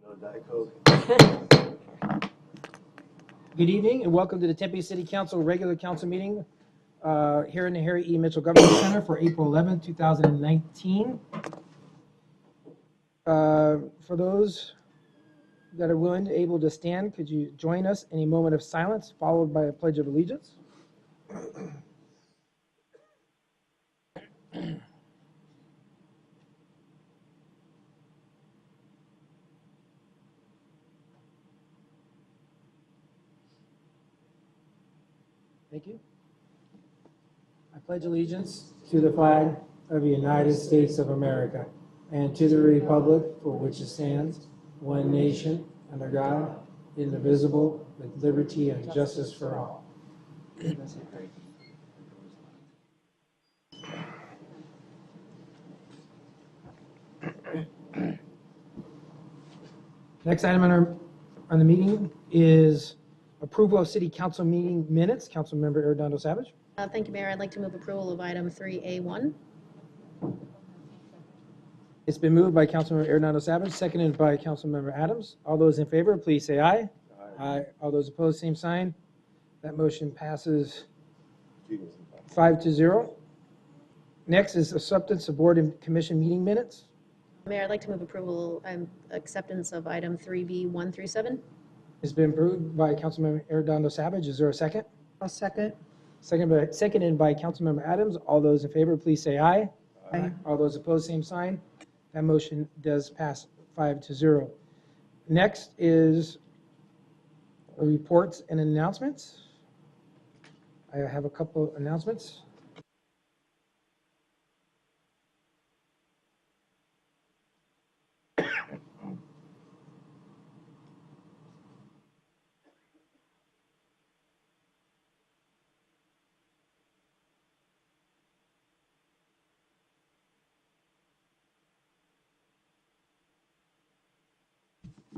No Diet Coke. Good evening and welcome to the Tempe City Council regular council meeting here in the Harry E. Mitchell Government Center for April 11, 2019. For those that are willing and able to stand, could you join us in a moment of silence followed by a pledge of allegiance? Thank you. I pledge allegiance to the flag of the United States of America and to the republic for which it stands, one nation, under God, indivisible, with liberty and justice for all. Next item on the meeting is approval of city council meeting minutes. Councilmember Arredondo Savage. Thank you, Mayor. I'd like to move approval of item 3A1. It's been moved by Councilmember Arredondo Savage, seconded by Councilmember Adams. All those in favor, please say aye. Aye. All those opposed, same sign. That motion passes 5-0. Next is acceptance of board and commission meeting minutes. Mayor, I'd like to move approval and acceptance of item 3B137. It's been approved by Councilmember Arredondo Savage. Is there a second? I'll second. Seconded by Councilmember Adams. All those in favor, please say aye. Aye. All those opposed, same sign. That motion does pass 5-0. Next is reports and announcements. I have a couple announcements.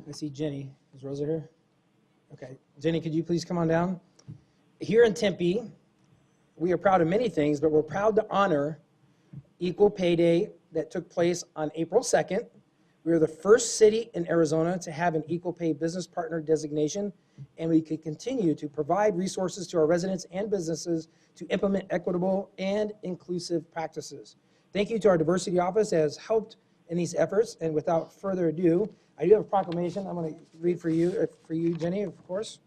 I see Jenny. Is Rosa here? Okay. Jenny, could you please come on down? Here in Tempe, we are proud of many things, but we're proud to honor Equal Pay Day that took place on April 2nd. We are the first city in Arizona to have an Equal Pay Business Partner designation, and we could continue to provide resources to our residents and businesses to implement equitable and inclusive practices. Thank you to our diversity office that has helped in these efforts, and without further ado, I do have a proclamation I'm going to read for you, Jenny, of course,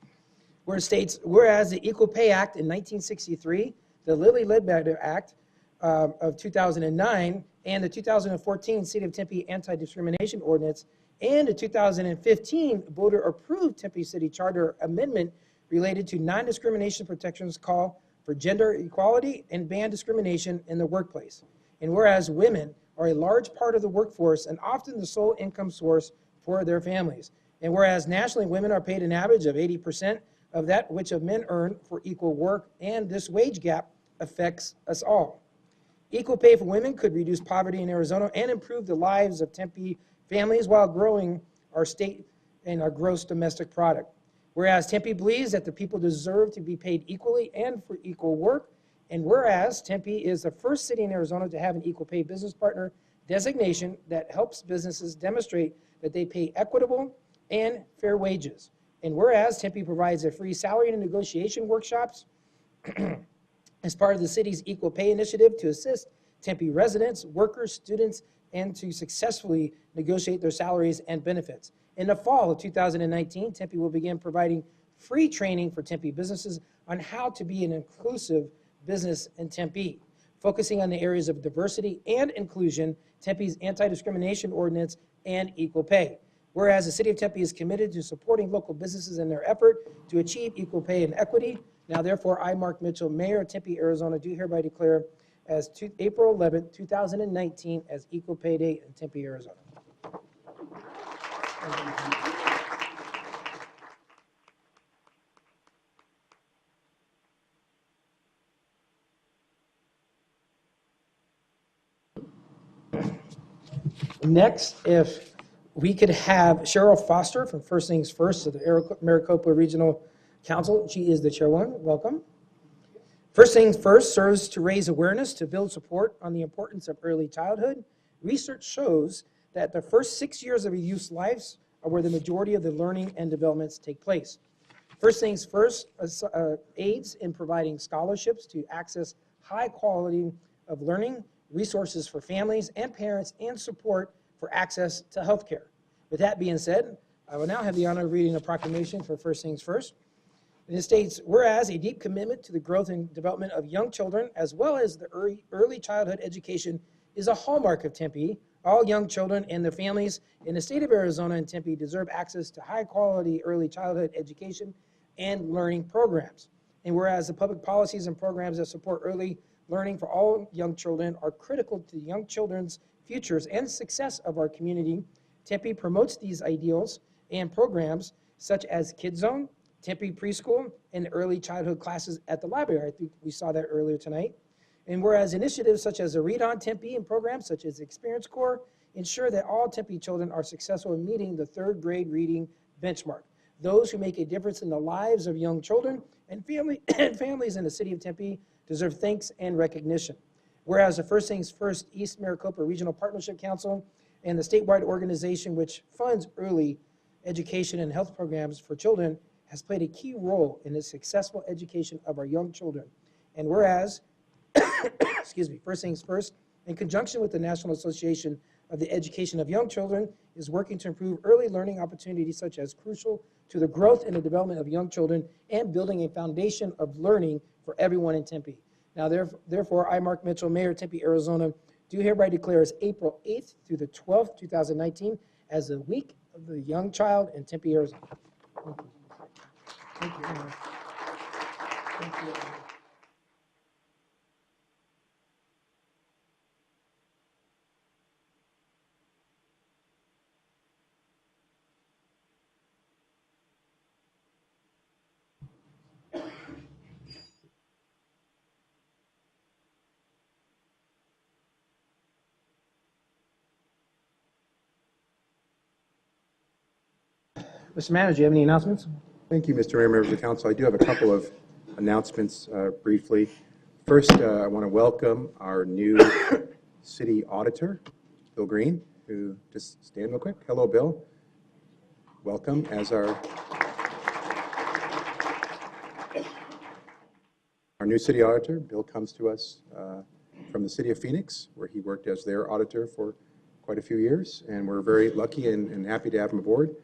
where it states, whereas the Equal Pay Act in 1963, the Lilly Ledbetter Act of 2009, and the 2014 City of Tempe Anti-Discrimination Ordinance, and the 2015 voter-approved Tempe City Charter Amendment related to non-discrimination protections call for gender equality and ban discrimination in the workplace. And whereas women are a large part of the workforce and often the sole income source for their families. And whereas nationally women are paid an average of 80% of that which of men earn for equal work, and this wage gap affects us all. Equal pay for women could reduce poverty in Arizona and improve the lives of Tempe families while growing our state and our gross domestic product. Whereas Tempe believes that the people deserve to be paid equally and for equal work, and whereas Tempe is the first city in Arizona to have an Equal Pay Business Partner designation that helps businesses demonstrate that they pay equitable and fair wages. And whereas Tempe provides a free salary and negotiation workshops as part of the city's Equal Pay Initiative to assist Tempe residents, workers, students, and to successfully negotiate their salaries and benefits. In the fall of 2019, Tempe will begin providing free training for Tempe businesses on how to be an inclusive business in Tempe, focusing on the areas of diversity and inclusion, Tempe's anti-discrimination ordinance, and equal pay. Whereas the City of Tempe is committed to supporting local businesses in their effort to achieve equal pay and equity. Now, therefore, I, Mark Mitchell, Mayor of Tempe, Arizona, do hereby declare as April 11, 2019 as Equal Pay Day in Tempe, Arizona. Next, if we could have Cheryl Foster from First Things First of the Maricopa Regional Council. She is the chairwoman. Welcome. First Things First serves to raise awareness to build support on the importance of early childhood. Research shows that the first 6 years of a youth's lives are where the majority of the learning and developments take place. First things first, aids in providing scholarships to access high quality of learning, resources for families and parents, and support for access to health care. With that being said, I will now have the honor of reading a proclamation for First Things First. And it states, whereas a deep commitment to the growth and development of young children, as well as the early childhood education, is a hallmark of Tempe. All young children and their families in the state of Arizona and Tempe deserve access to high-quality early childhood education and learning programs. And whereas the public policies and programs that support early learning for all young children are critical to young children's futures and success of our community, Tempe promotes these ideals and programs such as Kid Zone, Tempe Preschool, and early childhood classes at the library. I think we saw that earlier tonight. And whereas initiatives such as the Read on Tempe and programs such as Experience Corps ensure that all Tempe children are successful in meeting the third grade reading benchmark. Those who make a difference in the lives of young children and families in the city of Tempe deserve thanks and recognition. Whereas the First Things First East Maricopa Regional Partnership Council and the statewide organization which funds early education and health programs for children has played a key role in the successful education of our young children. And whereas, First Things First, in conjunction with the National Association of the Education of Young Children, is working to improve early learning opportunities such as crucial to the growth and the development of young children and building a foundation of learning for everyone in Tempe. Now, therefore, I, Mark Mitchell, Mayor of Tempe, Arizona, do hereby declare as April 8th through the 12th, 2019, as the Week of the Young Child in Tempe, Arizona. Thank you. Thank you. Thank you. Mr. Manager, do you have any announcements? Thank you, Mr. Mayor, members of the council. I do have a couple of announcements briefly. First, I want to welcome our new city auditor, Bill Green, who just stand real quick. Hello, Bill. Welcome as our new city auditor. Bill comes to us from the city of Phoenix, where he worked as their auditor for quite a few years, and we're very lucky and happy to have him aboard.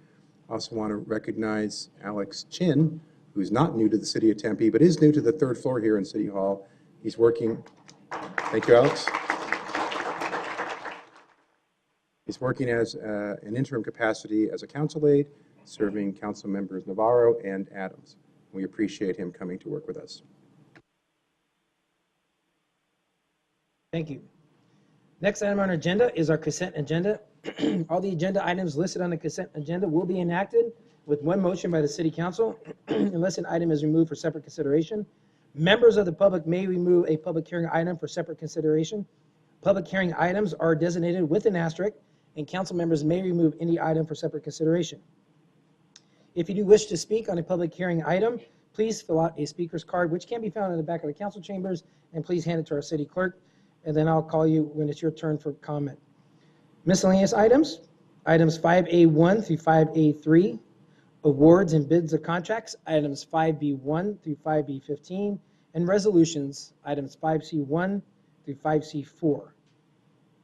I also want to recognize Alex Chin, who's not new to the city of Tempe, but is new to the third floor here in City Hall. He's working, thank you, Alex. He's working as an interim capacity as a council aide, serving council members Navarro and Adams. We appreciate him coming to work with us. Thank you. Next item on our agenda is our consent agenda. All the agenda items listed on the consent agenda will be enacted with one motion by the City Council unless an item is removed for separate consideration. Members of the public may remove a public hearing item for separate consideration. Public hearing items are designated with an asterisk, and council members may remove any item for separate consideration. If you do wish to speak on a public hearing item, please fill out a speaker's card, which can be found in the back of the council chambers, and please hand it to our city clerk, and then I'll call you when it's your turn for comment. Miscellaneous items, items 5A1 through 5A3, awards and bids of contracts, items 5B1 through 5B15, and resolutions, items 5C1 through 5C4.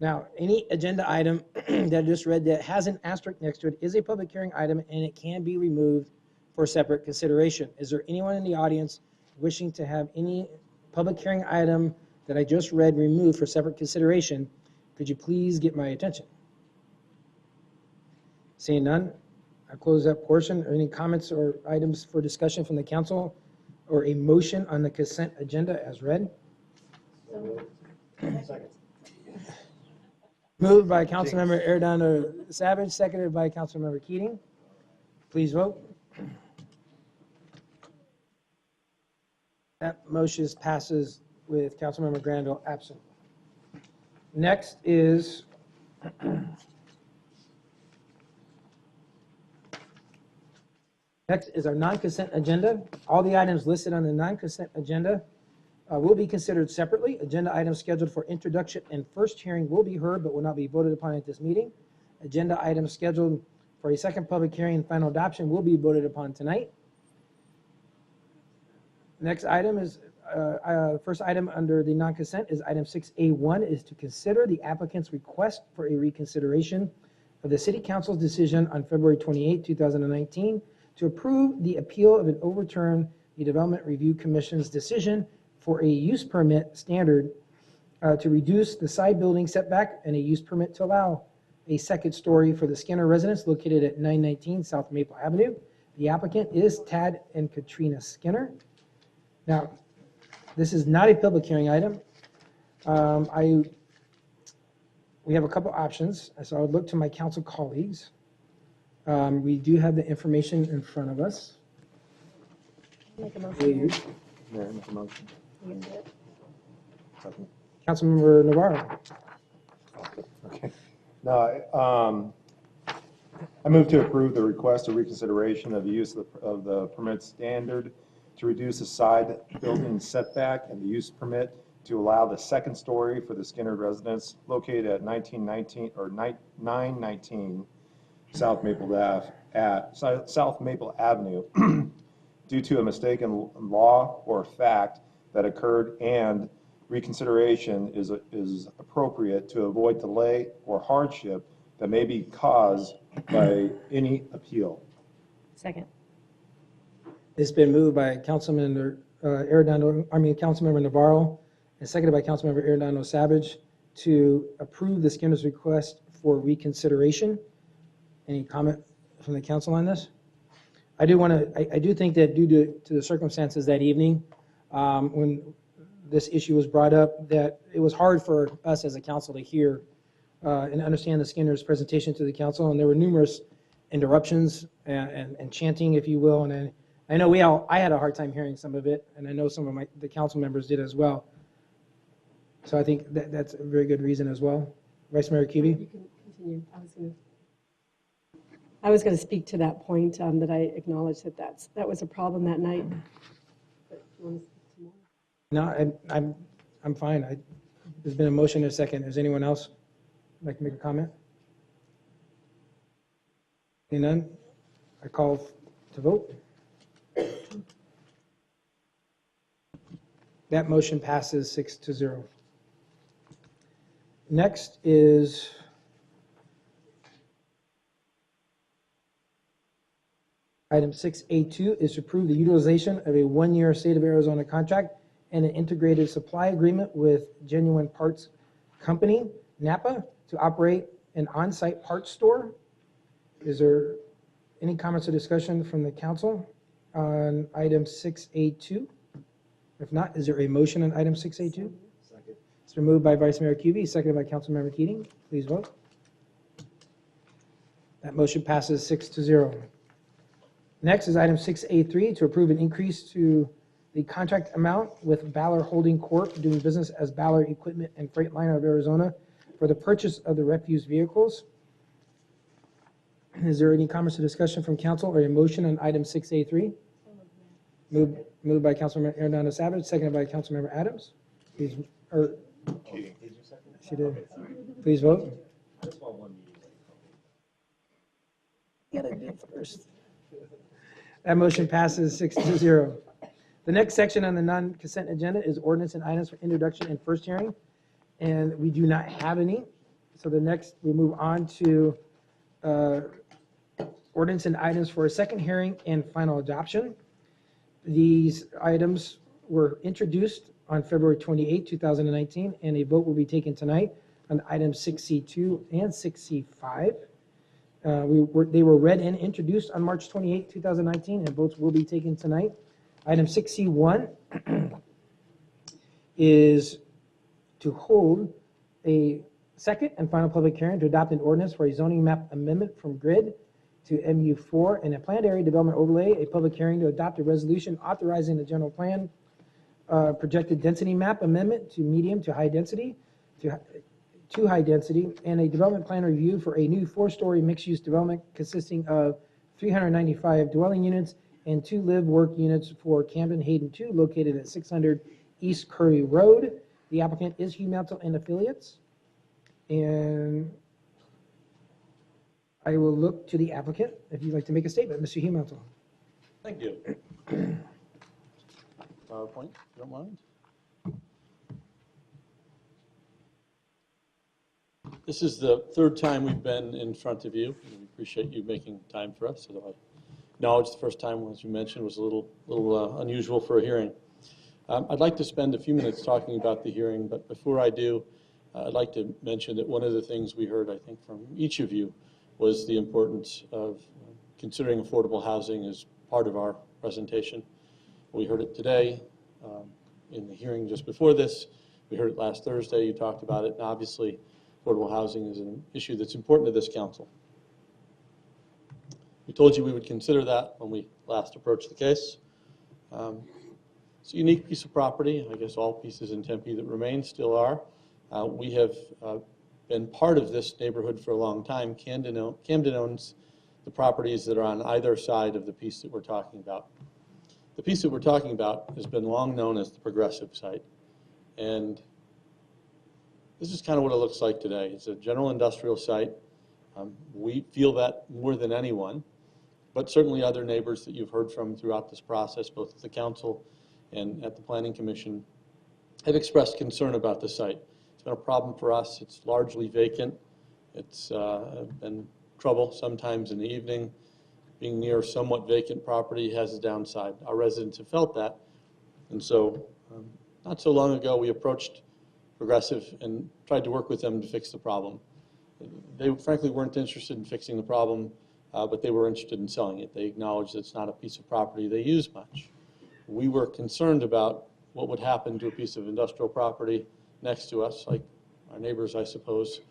Now, any agenda item that I just read that has an asterisk next to it is a public hearing item, and it can be removed for separate consideration. Is there anyone in the audience wishing to have any public hearing item that I just read removed for separate consideration? Could you please get my attention? Seeing none, I close that portion. Any comments or items for discussion from the council or a motion on the consent agenda as read? Second. Moved by Councilmember Arredondo Savage, seconded by Councilmember Keating. Please vote. That motion passes with Councilmember Grandal absent. Next is our non-consent agenda. All the items listed on the non-consent agenda will be considered separately. Agenda items scheduled for introduction and first hearing will be heard but will not be voted upon at this meeting. Agenda items scheduled for a second public hearing and final adoption will be voted upon tonight. Next item is, first item under the non-consent is item 6A1 is to consider the applicant's request for a reconsideration of the City Council's decision on February 28, 2019 to approve the appeal of and overturn the Development Review Commission's decision for a use permit standard to reduce the side building setback and a use permit to allow a second story for the Skinner residence located at 919 South Maple Avenue. The applicant is Tad and Katrina Skinner. Now, this is not a public hearing item. We have a couple options, so I would look to my council colleagues. We do have the information in front of us. Make a motion. Mayor, make a motion. You can do it. Second. Councilmember Navarro. Okay. No, I move to approve the request of reconsideration of the use of the permit standard to reduce the side building setback and the use permit to allow the second story for the Skinner residence located at 919 South Maple Avenue due to a mistaken law or fact that occurred, and reconsideration is appropriate to avoid delay or hardship that may be caused by any appeal. Second. It's been moved by Councilmember Councilmember Navarro, and seconded by Councilmember Arredondo Savage to approve the Skinner's request for reconsideration. Any comment from the council on this? I do think that due to the circumstances that evening, when this issue was brought up, that it was hard for us as a council to hear and understand the Skinner's presentation to the council, and there were numerous interruptions and chanting, if you will, and I know I had a hard time hearing some of it, and I know some of the council members did as well. So I think that's a very good reason as well. Vice Mayor Kuby? You can continue. I was going to speak to that point, that I acknowledge that was a problem that night. But you want to speak some more? No, I'm fine. There's been a motion and a second. Is anyone else like to make a comment? Seeing none, I call to vote. That motion passes 6-0. Next is item 6A2 is to approve the utilization of a one-year State of Arizona contract and an integrated supply agreement with Genuine Parts Company, Napa, to operate an on-site parts store. Is there any comments or discussion from the council on item 6A2? If not, is there a motion on item 6A2? Second. It's been moved by Vice Mayor Kuby, seconded by Councilmember Keating. Please vote. That motion passes 6-0. Next is item 6A3 to approve an increase to the contract amount with Ballard Holding Corp. doing business as Ballard Equipment and Freightliner of Arizona for the purchase of the refuse vehicles. Is there any comments or discussion from council or a motion on item 6A3? Moved by Councilmember Arredondo Savage, seconded by Councilmember Adams. Please, she did. Please vote. Gotta do it first. That motion passes 6-0. The next section on the non-consent agenda is ordinance and items for introduction and first hearing, and we do not have any. So the next, we move on to ordinance and items for a second hearing and final adoption. These items were introduced on February 28, 2019, and a vote will be taken tonight on items 6C2 and 6C5. They were read and introduced on March 28, 2019, and votes will be taken tonight. Item 6C1 is to hold a second and final public hearing to adopt an ordinance for a zoning map amendment from grid to MU4 and a planned area development overlay, a public hearing to adopt a resolution authorizing the general plan projected density map amendment to medium to high density, to high density, and a development plan review for a new 4-story mixed-use development consisting of 395 dwelling units and 2 live-work units for Camden Hayden 2 located at 600 East Curry Road. The applicant is Hugh Mantle and Affiliates. And I will look to the applicant if you'd like to make a statement, Mr. Humantle. Thank you. PowerPoint, if you don't mind. This is the third time we've been in front of you. We appreciate you making time for us. So I acknowledge the first time, as you mentioned, was a little unusual for a hearing. I'd like to spend a few minutes talking about the hearing, but before I do, I'd like to mention that one of the things we heard, I think, from each of you was the importance of considering affordable housing as part of our presentation. We heard it today in the hearing just before this. We heard it last Thursday. You talked about it, and obviously affordable housing is an issue that's important to this council. We told you we would consider that when we last approached the case. It's a unique piece of property. I guess all pieces in Tempe that remain still are. We have been part of this neighborhood for a long time. Camden owns the properties that are on either side of the piece that we're talking about. The piece that we're talking about has been long known as the progressive site. And this is kind of what it looks like today. It's a general industrial site. We feel that more than anyone, but certainly other neighbors that you've heard from throughout this process, both at the council and at the Planning Commission, have expressed concern about the site. It's been a problem for us. It's largely vacant. It's been trouble sometimes in the evening. Being near somewhat vacant property has a downside. Our residents have felt that. And so not so long ago, we approached Progressive and tried to work with them to fix the problem. They frankly weren't interested in fixing the problem, but they were interested in selling it. They acknowledged that it's not a piece of property they use much. We were concerned about what would happen to a piece of industrial property next to us, like our neighbors, I suppose.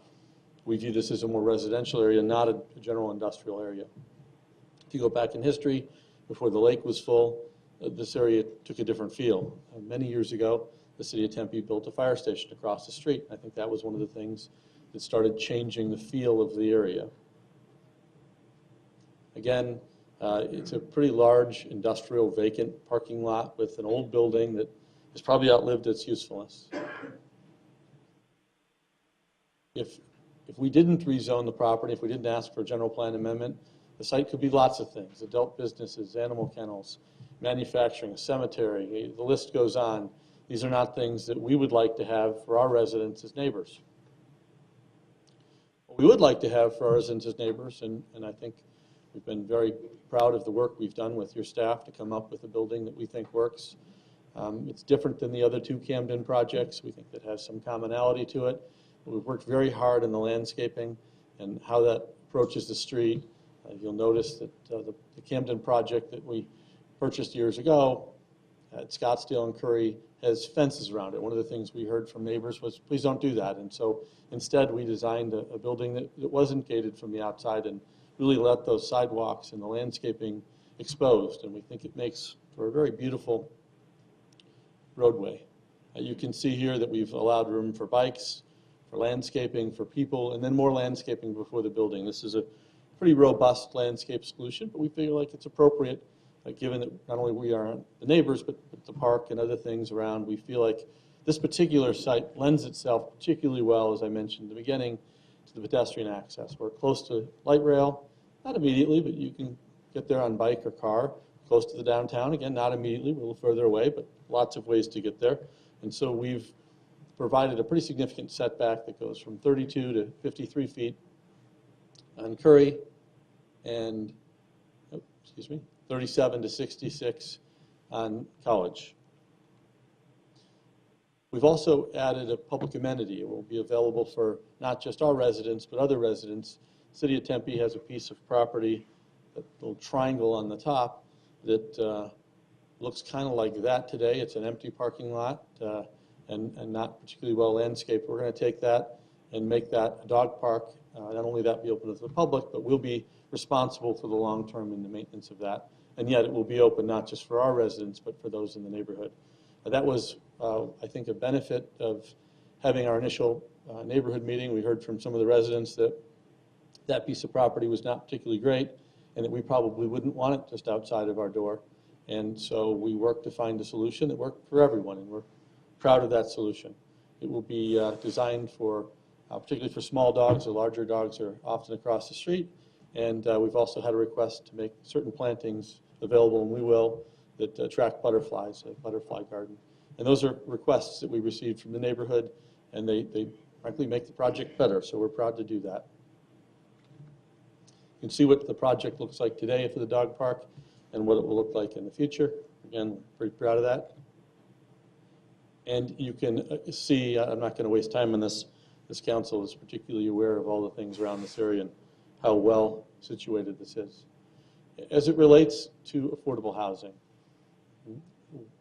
We view this as a more residential area, not a general industrial area. If you go back in history, before the lake was full, this area took a different feel. Many years ago, the city of Tempe built a fire station across the street. I think that was one of the things that started changing the feel of the area. Again, it's a pretty large industrial vacant parking lot with an old building that has probably outlived its usefulness. If we didn't rezone the property, if we didn't ask for a general plan amendment, the site could be lots of things: adult businesses, animal kennels, manufacturing, a cemetery, the list goes on. These are not things that we would like to have for our residents as neighbors. What we would like to have for our residents as neighbors, and I think we've been very proud of the work we've done with your staff to come up with a building that we think works. It's different than the other two Camden projects. We think that has some commonality to it. We've worked very hard in the landscaping and how that approaches the street. You'll notice that the Camden project that we purchased years ago at Scottsdale and Curry has fences around it. One of the things we heard from neighbors was, please don't do that. And so instead we designed a building that wasn't gated from the outside and really let those sidewalks and the landscaping exposed. And we think it makes for a very beautiful roadway. You can see here that we've allowed room for bikes, for landscaping, for people, and then more landscaping before the building. This is a pretty robust landscape solution, but we feel like it's appropriate, given that not only we are the neighbors, but the park and other things around. We feel like this particular site lends itself particularly well, as I mentioned at the beginning, to the pedestrian access. We're close to light rail, not immediately, but you can get there on bike or car, close to the downtown. Again, not immediately, we're a little further away, but lots of ways to get there. And so we've provided a pretty significant setback that goes from 32 to 53 feet on Curry and, 37 to 66 on College. We've also added a public amenity. It will be available for not just our residents, but other residents. City of Tempe has a piece of property, that little triangle on the top, that looks kind of like that today. It's an empty parking lot and not particularly well landscaped. We're going to take that and make that a dog park. Not only that be open to the public, but we'll be responsible for the long term in the maintenance of that. And yet it will be open not just for our residents, but for those in the neighborhood. That was, I think, a benefit of having our initial neighborhood meeting. We heard from some of the residents that that piece of property was not particularly great and that we probably wouldn't want it just outside of our door. And so we worked to find a solution that worked for everyone, and we're proud of that solution. It will be designed for, particularly for small dogs. The larger dogs are often across the street. And we've also had a request to make certain plantings available, and we will, that attract butterflies, a butterfly garden. And those are requests that we received from the neighborhood, and they frankly make the project better, so we're proud to do that. You can see what the project looks like today for the dog park and what it will look like in the future. Again, pretty proud of that. And you can see, I'm not going to waste time on this. This council is particularly aware of all the things around this area and how well situated this is. As it relates to affordable housing,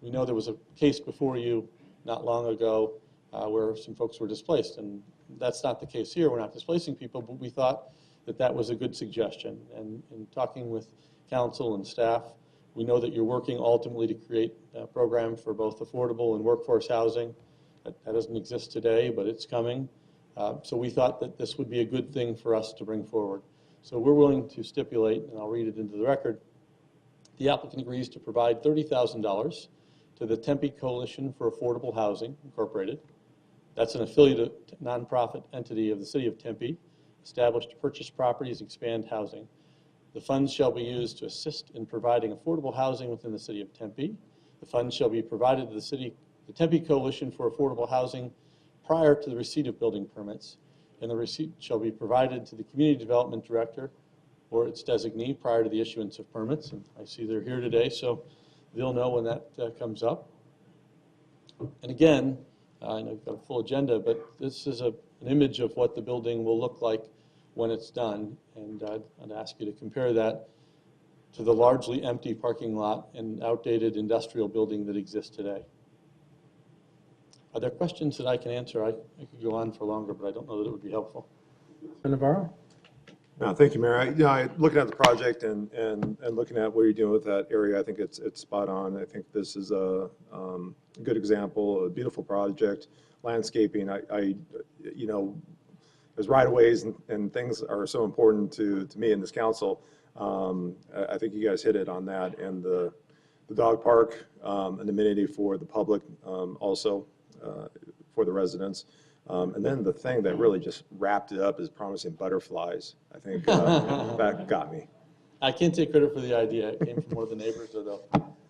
we know there was a case before you not long ago where some folks were displaced, and that's not the case here. We're not displacing people, but we thought that that was a good suggestion. And in talking with council and staff, we know that you're working ultimately to create a program for both affordable and workforce housing. That doesn't exist today, but it's coming. So we thought that this would be a good thing for us to bring forward. So we're willing to stipulate, and I'll read it into the record, the applicant agrees to provide $30,000 to the Tempe Coalition for Affordable Housing, Incorporated. That's an affiliate nonprofit entity of the city of Tempe, established to purchase properties and expand housing. The funds shall be used to assist in providing affordable housing within the city of Tempe. The funds shall be provided to the Tempe Coalition for Affordable Housing prior to the receipt of building permits, and the receipt shall be provided to the Community Development Director or its designee prior to the issuance of permits. And I see they're here today, so they'll know when that comes up. And again, I know you've got a full agenda, but this is an image of what the building will look like when it's done, and I'd ask you to compare that to the largely empty parking lot and outdated industrial building that exists today. Are there questions that I can answer? I could go on for longer, but I don't know that it would be helpful. Navarro? No, thank you, Mayor. Looking at the project and looking at what you're doing with that area, I think it's spot on. I think this is a good example, a beautiful project. Landscaping, as right-of-ways and things are so important to me and this council. I think you guys hit it on that, and the dog park, an amenity for the public, also for the residents. And then the thing that really just wrapped it up is promising butterflies. I think that got me. I can't take credit for the idea. It came from one of the neighbors, though.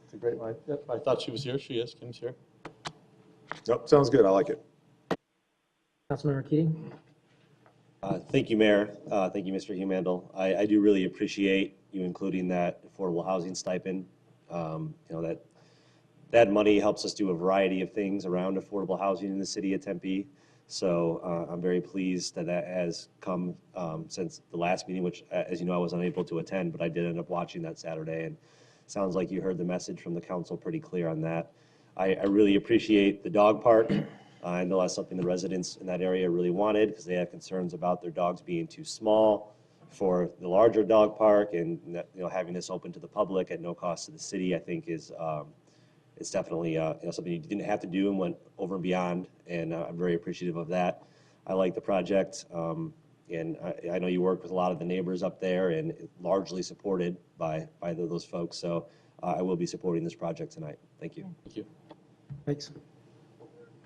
It's a great one. Yep, I thought she was here. She is. Kim's here. Nope, sounds good. I like it. Councilmember Keating? Thank you, Mayor. Thank you, Mr. Humandel. I do really appreciate you including that affordable housing stipend. That money helps us do a variety of things around affordable housing in the city of Tempe. So I'm very pleased that that has come since the last meeting, which, as you know, I was unable to attend, but I did end up watching that Saturday. And it sounds like you heard the message from the council pretty clear on that. I really appreciate the dog park. I know that's something the residents in that area really wanted because they have concerns about their dogs being too small for the larger dog park, and having this open to the public at no cost to the city, I think is it's definitely something you didn't have to do and went over and beyond, and I'm very appreciative of that. I like the project, and I know you work with a lot of the neighbors up there, and largely supported by those folks. So I will be supporting this project tonight. Thank you. Thank you. Thanks.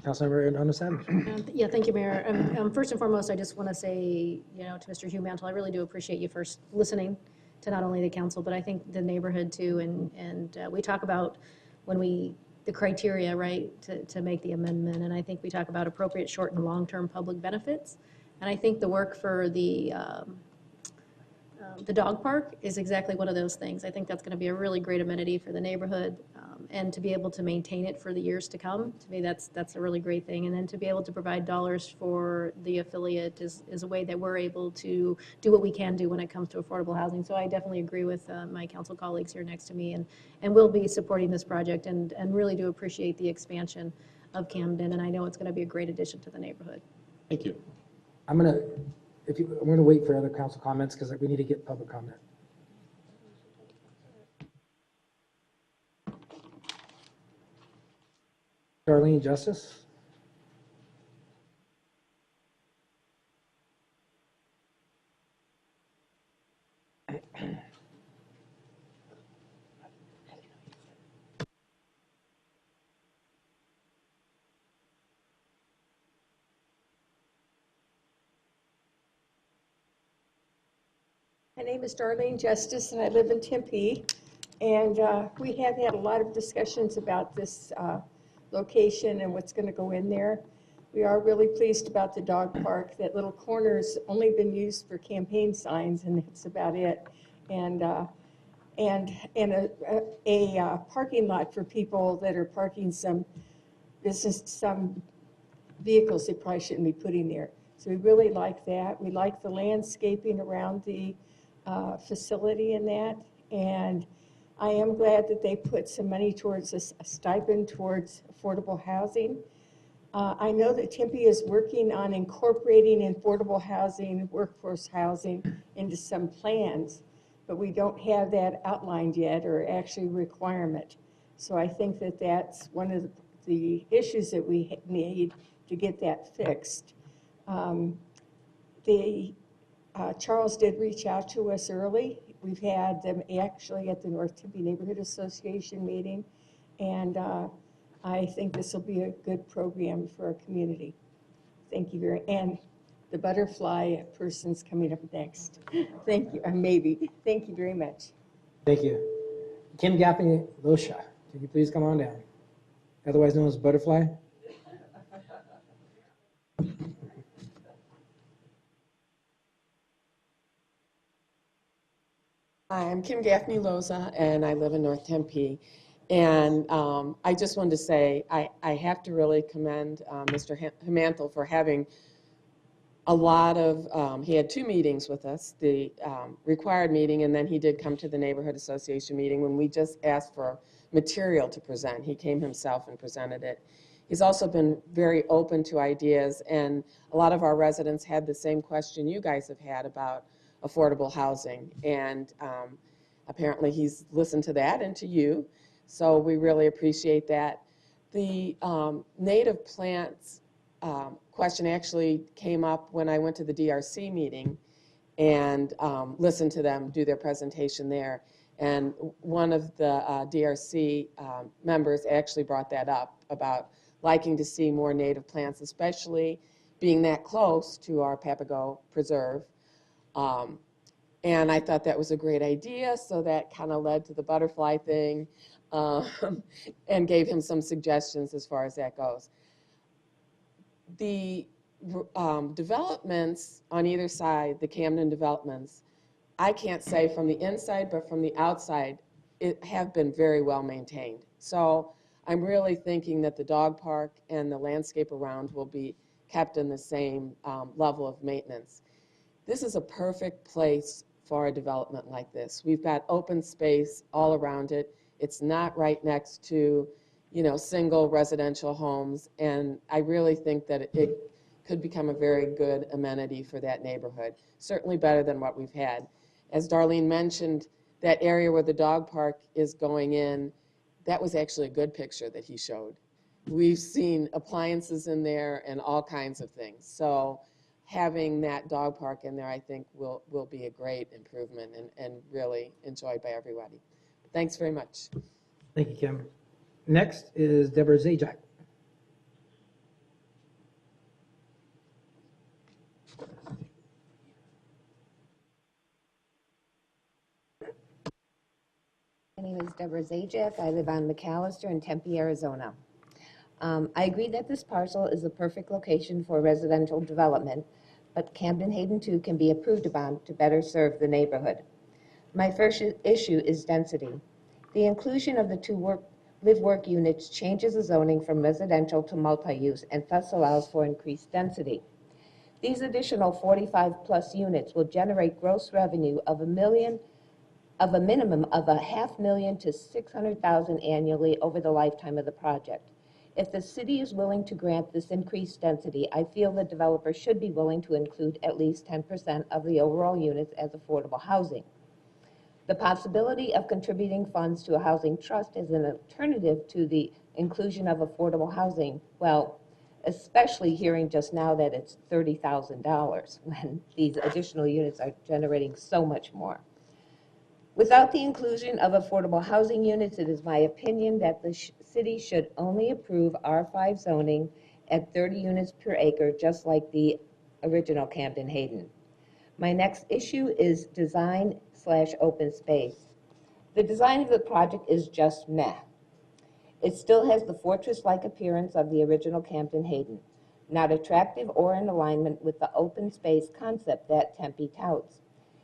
Councilmember Hernando Savage? Yeah, thank you, Mayor. First and foremost, I just want to say, to Mr. Hugh Mantle, I really do appreciate you first listening to not only the council, but I think the neighborhood too. And we talk about the criteria, right, to make the amendment. And I think we talk about appropriate short and long-term public benefits. And I think the work for the dog park is exactly one of those things. I think that's going to be a really great amenity for the neighborhood, and to be able to maintain it for the years to come, to me, that's a really great thing. And then to be able to provide dollars for the affiliate is a way that we're able to do what we can do when it comes to affordable housing. So I definitely agree with my council colleagues here next to me, and we'll be supporting this project, and really do appreciate the expansion of Camden, and I know it's going to be a great addition to the neighborhood. Thank you. I'm going to wait for other council comments because we need to get public comment. Darlene Justice? My name is Darlene Justice, and I live in Tempe. And we have had a lot of discussions about this location and what's going to go in there. We are really pleased about the dog park. That little corner's only been used for campaign signs, and that's about it. And a parking lot for people that are parking some vehicles they probably shouldn't be putting there. So we really like that. We like the landscaping around the facility in that. And I am glad that they put some money towards a stipend towards affordable housing. I know that Tempe is working on incorporating affordable housing, workforce housing into some plans, but we don't have that outlined yet or actually requirement. So I think that that's one of the issues that we need to get that fixed. Charles did reach out to us early. We've had them actually at the North Tempe Neighborhood Association meeting, and I think this will be a good program for our community. Thank you very, and the butterfly person's coming up next. Thank you, maybe. Thank you very much. Thank you. Kim Gaffney Losha, can you please come on down? Otherwise known as Butterfly. Hi, I'm Kim Gaffney Loza, and I live in North Tempe. And I just wanted to say I have to really commend Mr. Himantle for having a lot of, he had 2 meetings with us, the required meeting, and then he did come to the Neighborhood Association meeting when we just asked for material to present. He came himself and presented it. He's also been very open to ideas, and a lot of our residents had the same question you guys have had about affordable housing. And apparently he's listened to that and to you, so we really appreciate that. The native plants question actually came up when I went to the DRC meeting and listened to them do their presentation there. And one of the DRC members actually brought that up about liking to see more native plants, especially being that close to our Papago Preserve. And I thought that was a great idea, so that kind of led to the butterfly thing and gave him some suggestions as far as that goes. The developments on either side, the Camden developments, I can't say from the inside, but from the outside, it have been very well maintained. So I'm really thinking that the dog park and the landscape around will be kept in the same level of maintenance. This is a perfect place for a development like this. We've got open space all around it. It's not right next to, you know, single residential homes, and I really think that it could become a very good amenity for that neighborhood, certainly better than what we've had. As Darlene mentioned, that area where the dog park is going in, that was actually a good picture that he showed. We've seen appliances in there and all kinds of things. So having that dog park in there, I think, will be a great improvement and really enjoyed by everybody. Thanks very much. Thank you, Kim. Next is Deborah Zajac. My name is Deborah Zajac. I live on McAllister in Tempe, Arizona. I agree that this parcel is the perfect location for residential development, but Camden Hayden 2 can be improved upon to better serve the neighborhood. My first issue is density. The inclusion of the 2 live-work units changes the zoning from residential to multi-use and thus allows for increased density. These additional 45-plus units will generate gross revenue of a minimum of $500,000 to $600,000 annually over the lifetime of the project. If the city is willing to grant this increased density, I feel the developer should be willing to include at least 10% of the overall units as affordable housing. The possibility of contributing funds to a housing trust as an alternative to the inclusion of affordable housing, well, especially hearing just now that it's $30,000 when these additional units are generating so much more. Without the inclusion of affordable housing units, it is my opinion that the city should only approve R5 zoning at 30 units per acre, just like the original Camden Hayden. My next issue is design/open space. The design of the project is just meh. It still has the fortress-like appearance of the original Camden Hayden, not attractive or in alignment with the open space concept that Tempe touts.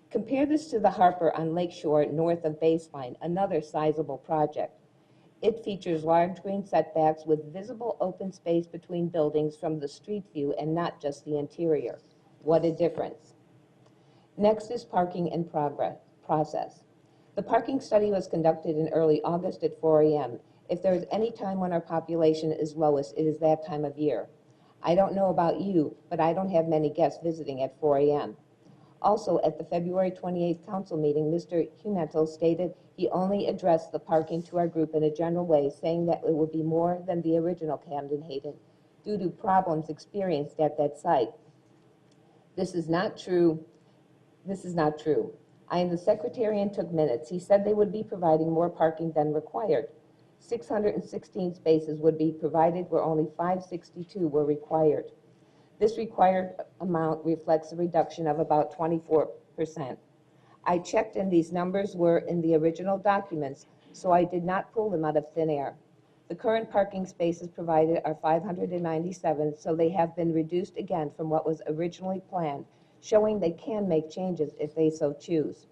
Compare this to the Harper on Lakeshore north of Baseline, another sizable project. It features large green setbacks with visible open space between buildings from the street view and not just the interior. What a difference. Next is parking and process. The parking study was conducted in early August at 4 a.m. If there is any time when our population is lowest, it is that time of year. I don't know about you, but I don't have many guests visiting at 4 a.m. Also, at the February 28th council meeting, Mr. Humentel stated he only addressed the parking to our group in a general way, saying that it would be more than the original Camden Hayden due to problems experienced at that site. This is not true. I am the secretary and took minutes. He said they would be providing more parking than required. 616 spaces would be provided where only 562 were required. This required amount reflects a reduction of about 24%. I checked and these numbers were in the original documents, so I did not pull them out of thin air. The current parking spaces provided are 597, so they have been reduced again from what was originally planned, showing they can make changes if they so choose.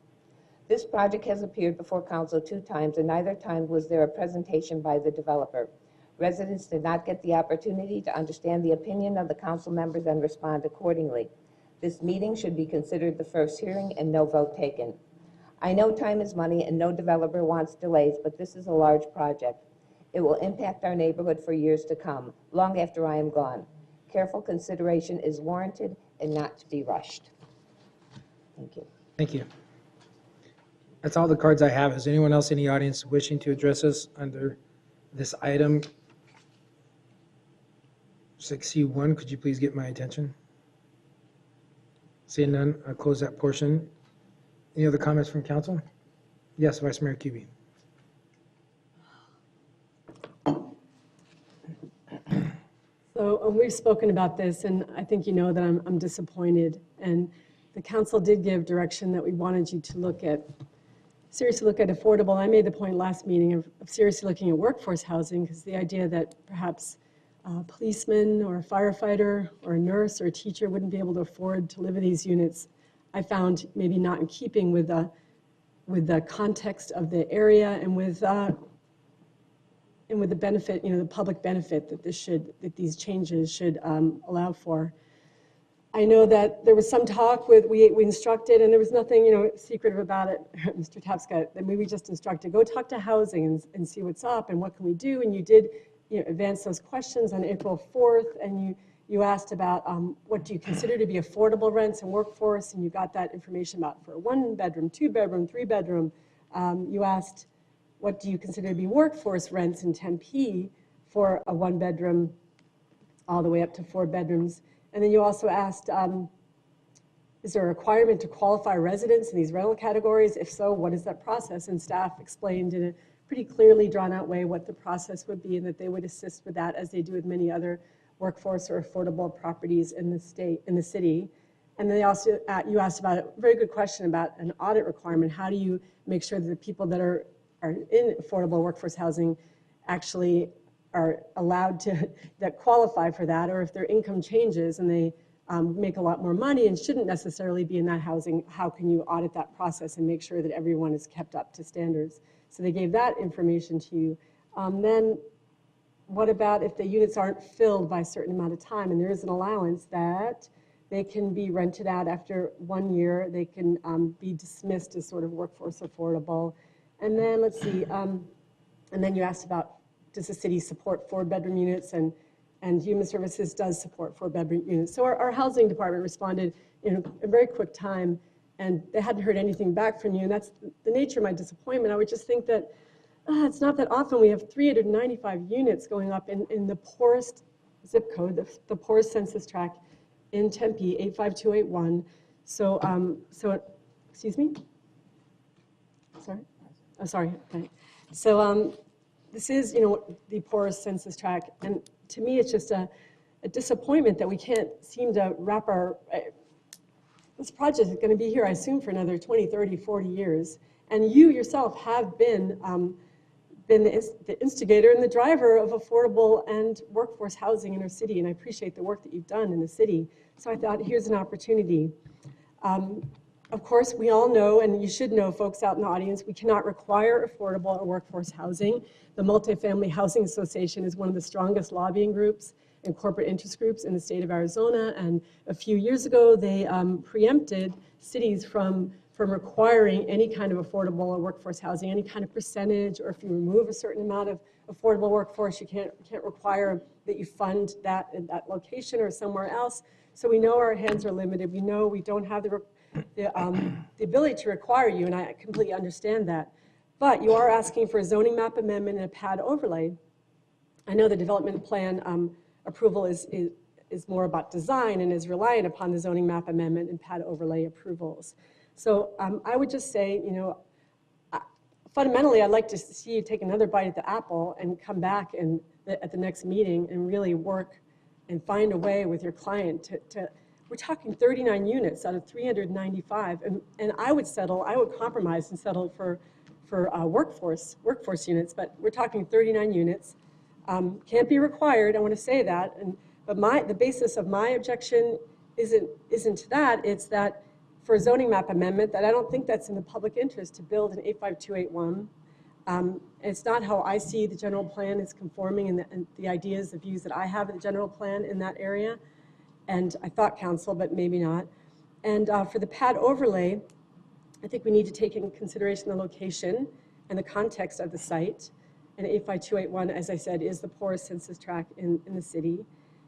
This project has appeared before council 2 times, and neither time was there a presentation by the developer. Residents did not get the opportunity to understand the opinion of the council members and respond accordingly. This meeting should be considered the first hearing and no vote taken. I know time is money and no developer wants delays, but this is a large project. It will impact our neighborhood for years to come, long after I am gone. Careful consideration is warranted and not to be rushed. Thank you. Thank you. That's all the cards I have. Is anyone else in the audience wishing to address us under this item? 6C1, could you please get my attention? Seeing none, I'll close that portion. Any other comments from council? Yes, Vice Mayor Kuby. So we've spoken about this, and I think you know that I'm disappointed. And the council did give direction that we wanted you to seriously look at affordable. I made the point last meeting of seriously looking at workforce housing, because the idea that perhaps a policeman or a firefighter or a nurse or a teacher wouldn't be able to afford to live in these units, I found maybe not in keeping with the context of the area and with the benefit, the public benefit that these changes should allow for. I know that there was some talk we instructed, and there was nothing, secretive about it, Mr. Tapska, that we just instructed, go talk to housing and see what's up and what can we do, and you did advance those questions on April 4th, and you asked about what do you consider to be affordable rents and workforce, and you got that information about for a 1-bedroom, 2-bedroom, 3-bedroom. You asked, what do you consider to be workforce rents in Tempe for a 1-bedroom all the way up to 4 bedrooms? And then you also asked, is there a requirement to qualify residents in these rental categories? If so, what is that process? And staff explained in a pretty clearly drawn out way what the process would be and that they would assist with that as they do with many other workforce or affordable properties in the city. And then you asked about a very good question about an audit requirement. How do you make sure that the people that are in affordable workforce housing actually are allowed that qualify for that, or if their income changes and they make a lot more money and shouldn't necessarily be in that housing, how can you audit that process and make sure that everyone is kept up to standards? So they gave that information to you. Then what about if the units aren't filled by a certain amount of time and there is an allowance that they can be rented out after 1 year, they can be dismissed as sort of workforce affordable. And then let's see, and then you asked about, does the city support 4-bedroom units? And Human Services does support 4-bedroom units. So our housing department responded in a very quick time, and they hadn't heard anything back from you. And that's the nature of my disappointment. I would just think that it's not that often we have 395 units going up in the poorest zip code, the poorest census tract in Tempe, 85281. So excuse me? Sorry? Oh, sorry. Okay. So this is, the poorest census tract, and to me, it's just a disappointment that we can't seem to wrap our this project is going to be here, I assume, for another 20, 30, 40 years. And you yourself have been the instigator and the driver of affordable and workforce housing in our city, and I appreciate the work that you've done in the city. So I thought, here's an opportunity. Of course, we all know, and you should know, folks out in the audience, we cannot require affordable or workforce housing. The Multifamily Housing Association is one of the strongest lobbying groups and corporate interest groups in the state of Arizona, and a few years ago, they preempted cities from requiring any kind of affordable or workforce housing, any kind of percentage, or if you remove a certain amount of affordable workforce, you can't require that you fund that in that location or somewhere else. So we know our hands are limited. We know we don't have the ability to require you, and I completely understand that. But you are asking for a zoning map amendment and a pad overlay. I know the development plan approval is more about design and is reliant upon the zoning map amendment and pad overlay approvals. So I would just say, fundamentally, I'd like to see you take another bite at the apple and come back at the next meeting and really work and find a way with your client to we're talking 39 units out of 395, and I would compromise and settle for workforce units, but we're talking 39 units. Can't be required, I want to say that, but the basis of my objection isn't to that, it's that for a zoning map amendment, that I don't think that's in the public interest to build an 85281. It's not how I see the general plan is conforming and the ideas, the views that I have of the general plan in that area. And I thought council, but maybe not. And for the pad overlay, I think we need to take into consideration the location and the context of the site. And 85281, as I said, is the poorest census tract in the city.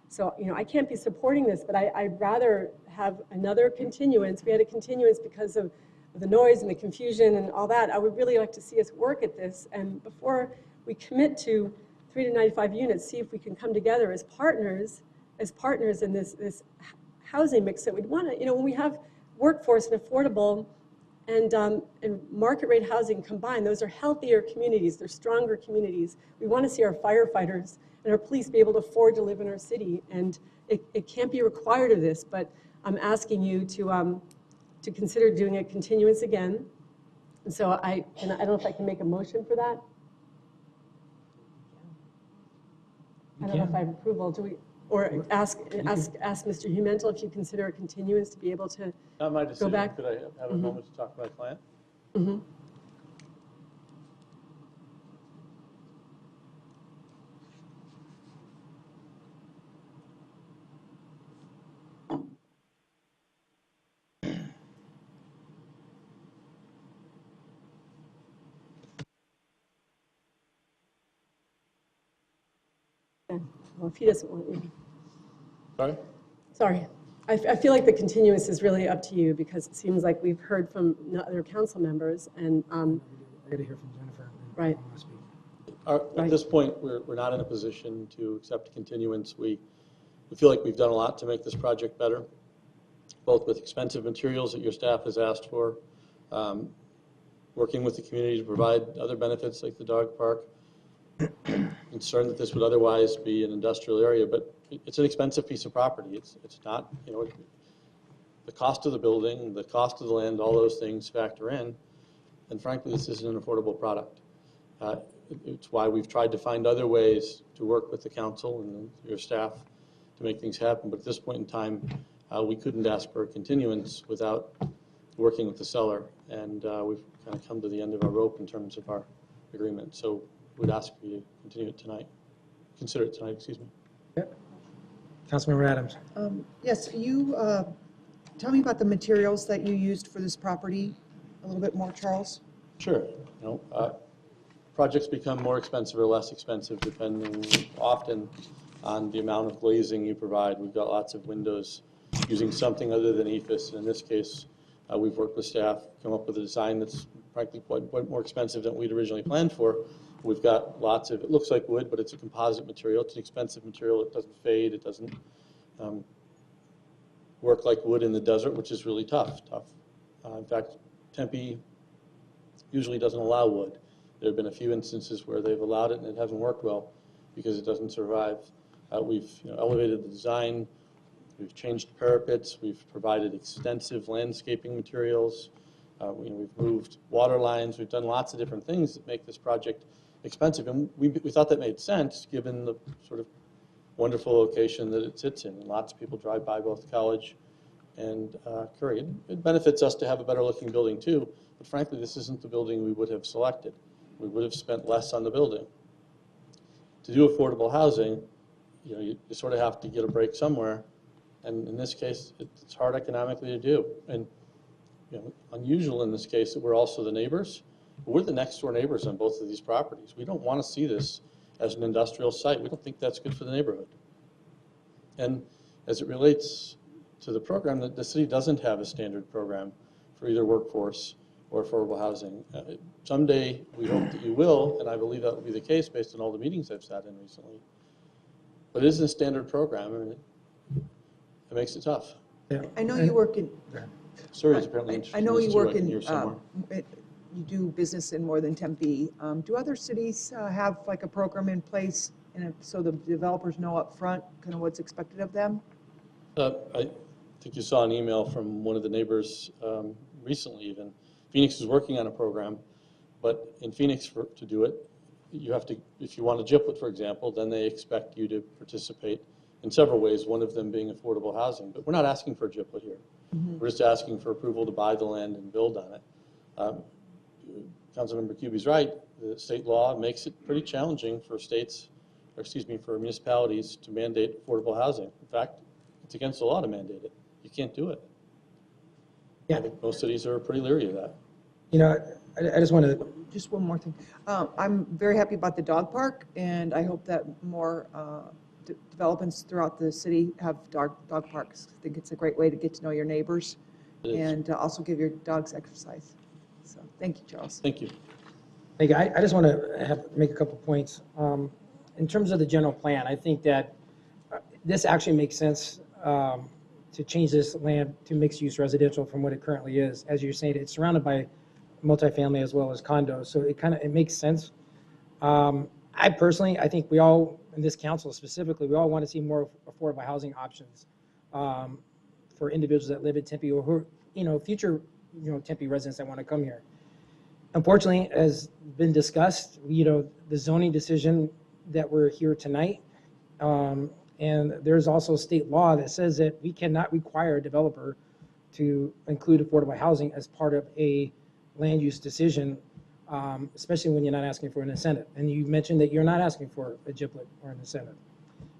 So, I can't be supporting this, but I'd rather have another continuance. We had a continuance because of the noise and the confusion and all that. I would really like to see us work at this. And before we commit to 395 units, see if we can come together as partners in this housing mix that we'd want to, when we have workforce and affordable and market rate housing combined, those are healthier communities, they're stronger communities. We want to see our firefighters and our police be able to afford to live in our city, and it can't be required of this, but I'm asking you to consider doing a continuance again. And so I don't know if I can make a motion for that. I don't know if I have approval. Do we? Or ask Mr. Humentel if you consider a continuance to be able to Not my decision. go back. Could I have a moment to talk to my client? Mm-hmm. Well, if he doesn't want you. Sorry? Sorry. I feel like the continuance is really up to you because it seems like we've heard from other council members and. I got to hear from Jennifer. Right. I want to speak. At this point, we're not in a position to accept continuance. We feel like we've done a lot to make this project better, both with expensive materials that your staff has asked for, working with the community to provide other benefits like the dog park. Concerned that this would otherwise be an industrial area, but it's an expensive piece of property. It's not, the cost of the building, the cost of the land, all those things factor in, and frankly, this isn't an affordable product. It's why we've tried to find other ways to work with the council and your staff to make things happen, but at this point in time, we couldn't ask for a continuance without working with the seller, and we've kind of come to the end of our rope in terms of our agreement. So we'd ask for you to continue it tonight. Consider it tonight, excuse me. Yep. Councilmember Adams. Yes, you tell me about the materials that you used for this property a little bit more, Charles. Sure. Projects become more expensive or less expensive depending often on the amount of glazing you provide. We've got lots of windows using something other than EIFS. In this case, we've worked with staff, come up with a design that's frankly quite more expensive than we'd originally planned for. We've got lots of, it looks like wood, but it's a composite material. It's an expensive material. It doesn't fade. It doesn't work like wood in the desert, which is really tough. In fact, Tempe usually doesn't allow wood. There have been a few instances where they've allowed it and it hasn't worked well because it doesn't survive. We've elevated the design. We've changed parapets, we've provided extensive landscaping materials, we've moved water lines, we've done lots of different things that make this project expensive. And we thought that made sense, given the sort of wonderful location that it sits in. And lots of people drive by both College and Curry. It benefits us to have a better looking building too, but frankly, this isn't the building we would have selected. We would have spent less on the building. To do affordable housing, you sort of have to get a break somewhere. And in this case, it's hard economically to do. And unusual in this case that we're also the neighbors. But we're the next door neighbors on both of these properties. We don't want to see this as an industrial site. We don't think that's good for the neighborhood. And as it relates to the program, the city doesn't have a standard program for either workforce or affordable housing. Someday, we hope that you will, and I believe that will be the case based on all the meetings I've sat in recently. But it isn't a standard program, and it makes it tough. Yeah. I know you work in, Surrey is apparently interested I in know this you too, work can in, hear somewhere. you do business in more than Tempe. Do other cities have like a program in place and so the developers know up front kind of what's expected of them? I think you saw an email from one of the neighbors recently even. Phoenix is working on a program, but in Phoenix to do it, you have to, if you want a GIPLET, for example, then they expect you to participate in several ways, one of them being affordable housing. But we're not asking for a GIPLET here. We're just asking for approval to buy the land and build on it. Councilmember Kuby's right. The state law makes it pretty challenging for states, or excuse me, for municipalities to mandate affordable housing. In fact, it's against the law to mandate it. You can't do it. Yeah. I think most cities are pretty leery of that. I just want to, Just one more thing. I'm very happy about the dog park, and I hope that more developments throughout the city have dog parks. I think it's a great way to get to know your neighbors It is. and also give your dogs exercise. So, thank you, Charles. Thank you. I just want to make a couple points. In terms of the general plan, I think that this actually makes sense to change this land to mixed-use residential from what it currently is. As you're saying, it's surrounded by multifamily as well as condos, so it makes sense. I personally, I think we all, in this council specifically, we all want to see more affordable housing options for individuals that live in Tempe or who, future, Tempe residents that want to come here. Unfortunately, as been discussed, the zoning decision that we're here tonight, and there's also state law that says that we cannot require a developer to include affordable housing as part of a land use decision, especially when you're not asking for an incentive. And you mentioned that you're not asking for a GIPLET or an incentive.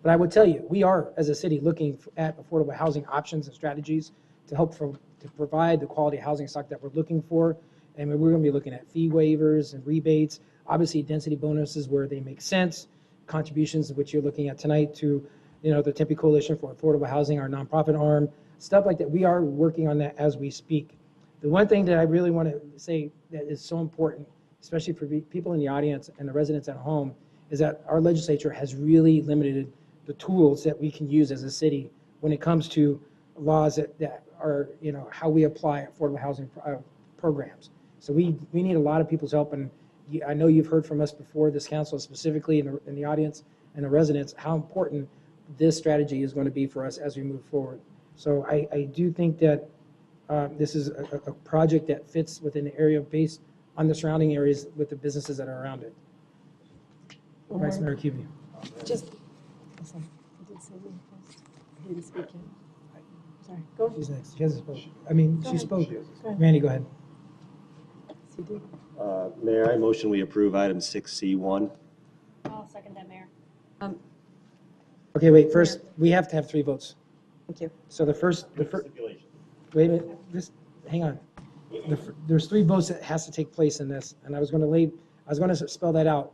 But I would tell you, we are, as a city, looking at affordable housing options and strategies to help to provide the quality housing stock that we're looking for. And we're going to be looking at fee waivers and rebates, obviously density bonuses where they make sense, contributions, which you're looking at tonight, to the Tempe Coalition for Affordable Housing, our nonprofit arm, stuff like that. We are working on that as we speak. The one thing that I really want to say that is so important, especially for people in the audience and the residents at home, is that our legislature has really limited the tools that we can use as a city when it comes to laws that are, how we apply affordable housing programs. So we need a lot of people's help, and I know you've heard from us before, this council specifically in the audience and the residents, how important this strategy is going to be for us as we move forward. So I do think that this is a project that fits within the area based on the surrounding areas with the businesses that are around it. Vice Mayor Kuby. Just, oh, sorry, I did say me first. I didn't speak yet. Sorry, go. She's next. She hasn't spoken. I mean, Go she ahead. spoke. Go ahead. Randy, go ahead. CD. Mayor, I motion we approve item 6C1. I'll second that, Mayor. Okay, wait, first, we have to have 3 votes. Thank you. So the first, wait a minute, just hang on. There's 3 votes that has to take place in this, and I was going to spell that out.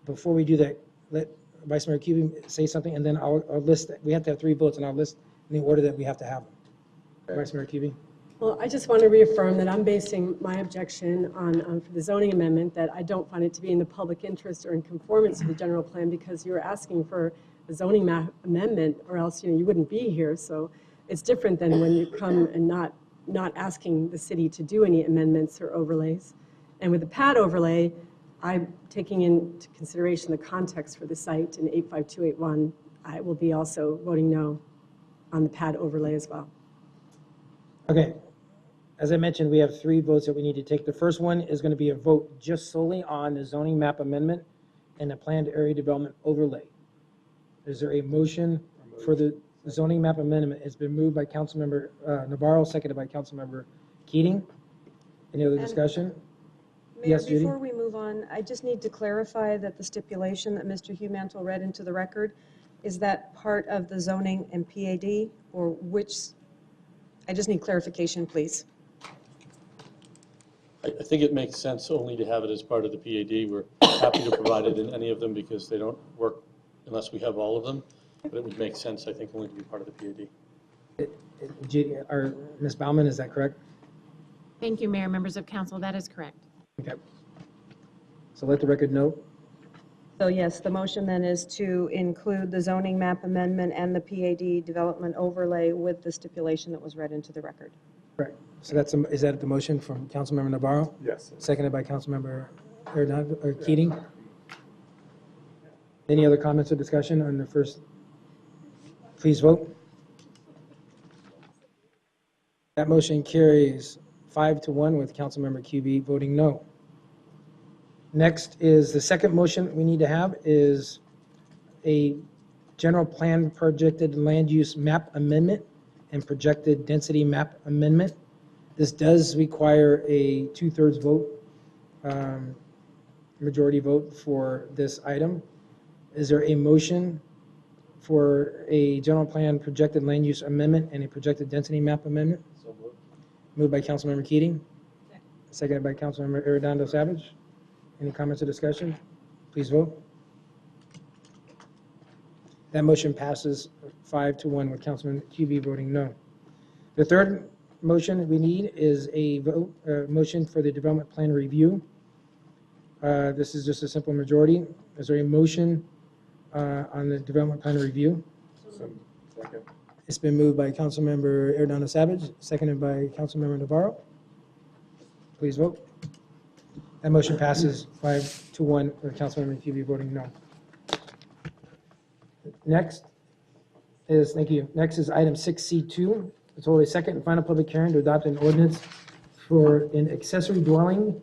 Before we do that, let Vice Mayor Kuby say something, and then I'll list, we have to have 3 votes, and I'll list in the order that we have to have them. Vice Mayor Kuby. Well, I just want to reaffirm that I'm basing my objection on for the zoning amendment, that I don't find it to be in the public interest or in conformance with the general plan, because you're asking for a zoning amendment, or else you wouldn't be here. So it's different than when you come and not asking the city to do any amendments or overlays. And with the pad overlay, I'm taking into consideration the context for the site in 85281. I will be also voting no. on the pad overlay as well. Okay. As I mentioned, we have 3 votes that we need to take. The first one is going to be a vote just solely on the zoning map amendment and the planned area development overlay. Is there a motion for the zoning map amendment? It's been moved by Councilmember Navarro, seconded by Councilmember Keating. Any other discussion? Mayor, Yes, Judy? before we move on, I just need to clarify that the stipulation that Mr. Hugh Mantle read into the record, is that part of the zoning and PAD, or which? I just need clarification, please. I think it makes sense only to have it as part of the PAD. We're happy to provide it in any of them because they don't work unless we have all of them. But it would make sense, I think, only to be part of the PAD. Or Ms. Baumann, is that correct? Thank you, Mayor, members of council. That is correct. Okay. So let the record note. So yes, the motion then is to include the zoning map amendment and the PAD development overlay with the stipulation that was read into the record. Correct. So is that the motion from Councilmember Navarro? Yes. Seconded by Councilmember Keating. Any other comments or discussion on the first? Please vote. That motion carries 5-1 with Councilmember QB voting no. Next is the second motion we need to have is a general plan projected land use map amendment and projected density map amendment. This does require a 2/3 vote, majority vote for this item. Is there a motion for a general plan projected land use amendment and a projected density map amendment? So moved. Moved by Councilmember Keating. Seconded by Councilmember Arredondo Savage. Any comments or discussion? Please vote. That motion passes 5-1 with Councilman QB voting no. The third motion we need is a motion for the development plan review. This is just a simple majority. Is there a motion on the development plan review? Second. It's been moved by Councilmember Arredondo Savage, seconded by Councilmember Navarro. Please vote. That motion passes 5-1 with Councilmember QB voting no. Next is, thank you, next is item 6C2. It's hold a second and final public hearing to adopt an ordinance for an accessory dwelling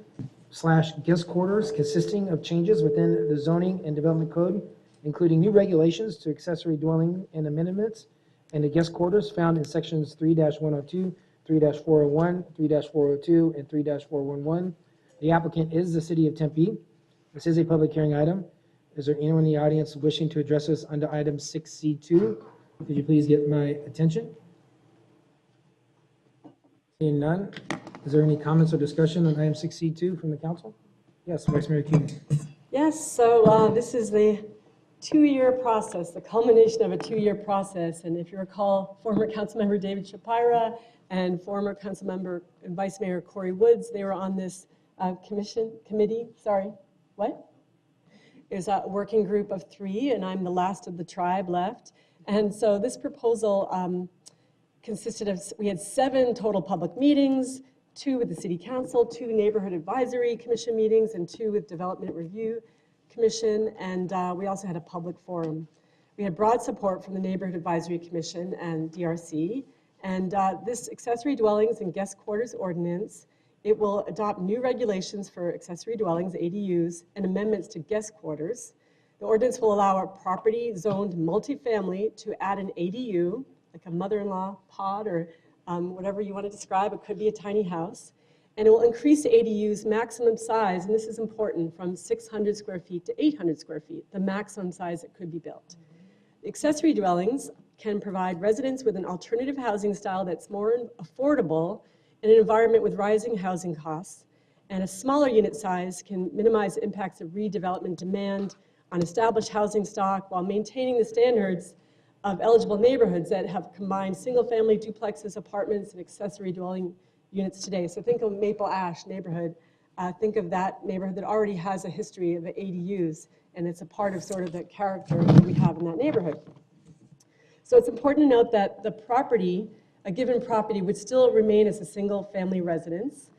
/ guest quarters consisting of changes within the zoning and development code, including new regulations to accessory dwelling and amendments and the guest quarters found in sections 3-102, 3-401, 3-402, and 3-411. The applicant is the city of Tempe. This is a public hearing item. Is there anyone in the audience wishing to address us under item 6C2? Could you please get my attention? Seeing none, is there any comments or discussion on item 6C2 from the council? Yes, Vice Mayor Keating. Yes, so this is the 2-year process, the culmination of a 2-year process. And if you recall, former Councilmember David Shapira and former Councilmember and Vice Mayor Corey Woods, they were on this committee, what? It was a working group of 3, and I'm the last of the tribe left. And so this proposal consisted of, we had 7 total public meetings, 2 with the City Council, 2 Neighborhood Advisory Commission meetings, and 2 with Development Review Commission, and we also had a public forum. We had broad support from the Neighborhood Advisory Commission and DRC, and this accessory dwellings and guest quarters ordinance, it will adopt new regulations for accessory dwellings, ADUs, and amendments to guest quarters. The ordinance will allow a property zoned multifamily to add an ADU, like a mother-in-law pod or whatever you want to describe. It could be a tiny house. And it will increase the ADU's maximum size, and this is important, from 600 square feet to 800 square feet, the maximum size that could be built. Accessory dwellings can provide residents with an alternative housing style that's more affordable in an environment with rising housing costs, and a smaller unit size can minimize impacts of redevelopment demand on established housing stock while maintaining the standards of eligible neighborhoods that have combined single-family duplexes, apartments, and accessory dwelling units today. So think of Maple Ash neighborhood. Think of that neighborhood that already has a history of ADUs, and it's a part of sort of the character that we have in that neighborhood. So it's important to note that the property, a given property, would still remain as a single-family residence,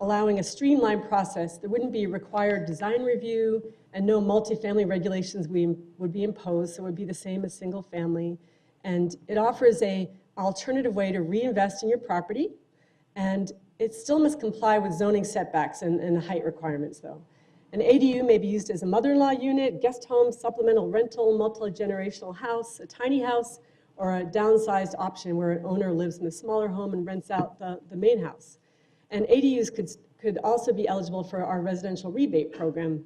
allowing a streamlined process. There wouldn't be required design review, and no multifamily regulations would be imposed, so it would be the same as single-family. And it offers a alternative way to reinvest in your property, and it still must comply with zoning setbacks and height requirements, though. An ADU may be used as a mother-in-law unit, guest home, supplemental rental, multi-generational house, a tiny house, or a downsized option where an owner lives in a smaller home and rents out the main house. And ADUs could also be eligible for our residential rebate program.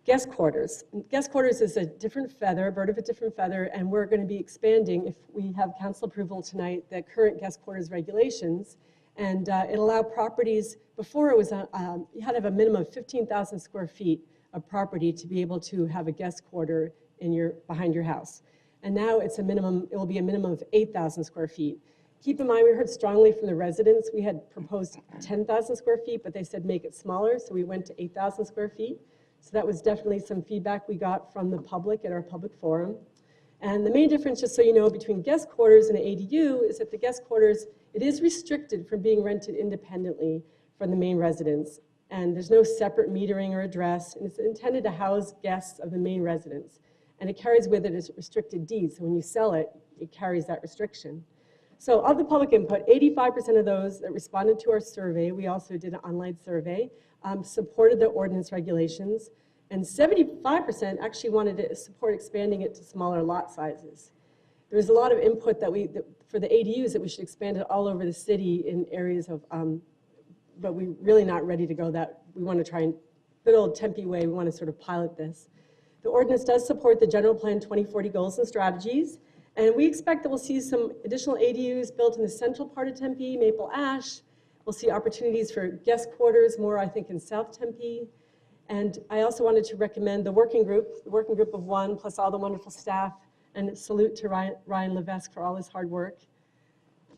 Guest quarters. Guest quarters is a different feather, a bird of a different feather, and we're going to be expanding, if we have council approval tonight, the current guest quarters regulations. And it allowed properties, before it was, you had to have a minimum of 15,000 square feet of property to be able to have a guest quarter behind your house. And now it will be a minimum of 8,000 square feet. Keep in mind, we heard strongly from the residents. We had proposed 10,000 square feet, but they said make it smaller, so we went to 8,000 square feet. So that was definitely some feedback we got from the public at our public forum. And the main difference, just so you know, between guest quarters and an ADU is that the guest quarters, it is restricted from being rented independently from the main residence. And there's no separate metering or address, and it's intended to house guests of the main residence. And it carries with it a restricted deed, so when you sell it, it carries that restriction. So of the public input, 85% of those that responded to our survey, we also did an online survey, supported the ordinance regulations, and 75% actually wanted to support expanding it to smaller lot sizes. There was a lot of input for the ADUs that we should expand it all over the city in areas of, but we're really not ready to go that. We want to try and, good old Tempe way, we want to sort of pilot this. The ordinance does support the general plan 2040 goals and strategies, and we expect that we'll see some additional ADUs built in the central part of Tempe, Maple Ash. We'll see opportunities for guest quarters, more I think in South Tempe. And I also wanted to recommend the working group of one, plus all the wonderful staff, and salute to Ryan Levesque for all his hard work.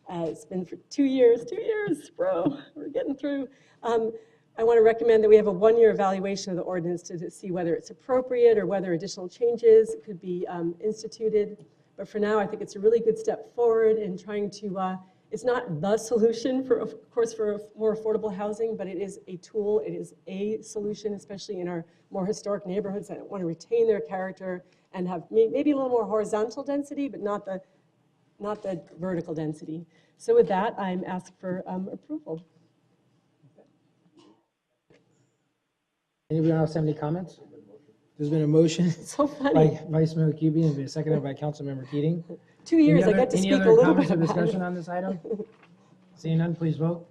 It's been for 2 years, bro, we're getting through. I want to recommend that we have a one-year evaluation of the ordinance to see whether it's appropriate or whether additional changes could be instituted. But for now, I think it's a really good step forward in trying to, it's not the solution, of course, for more affordable housing, but it is a tool, it is a solution, especially in our more historic neighborhoods that want to retain their character and have maybe a little more horizontal density, but not the vertical density. So with that, I'm asked for approval. Anybody else have any comments? There's been a motion It's so funny. by Vice Mayor Kuby and been seconded by Councilmember Keating. 2 years, I get to speak a little bit Any other comments or about discussion it. on this item? Seeing none, please vote.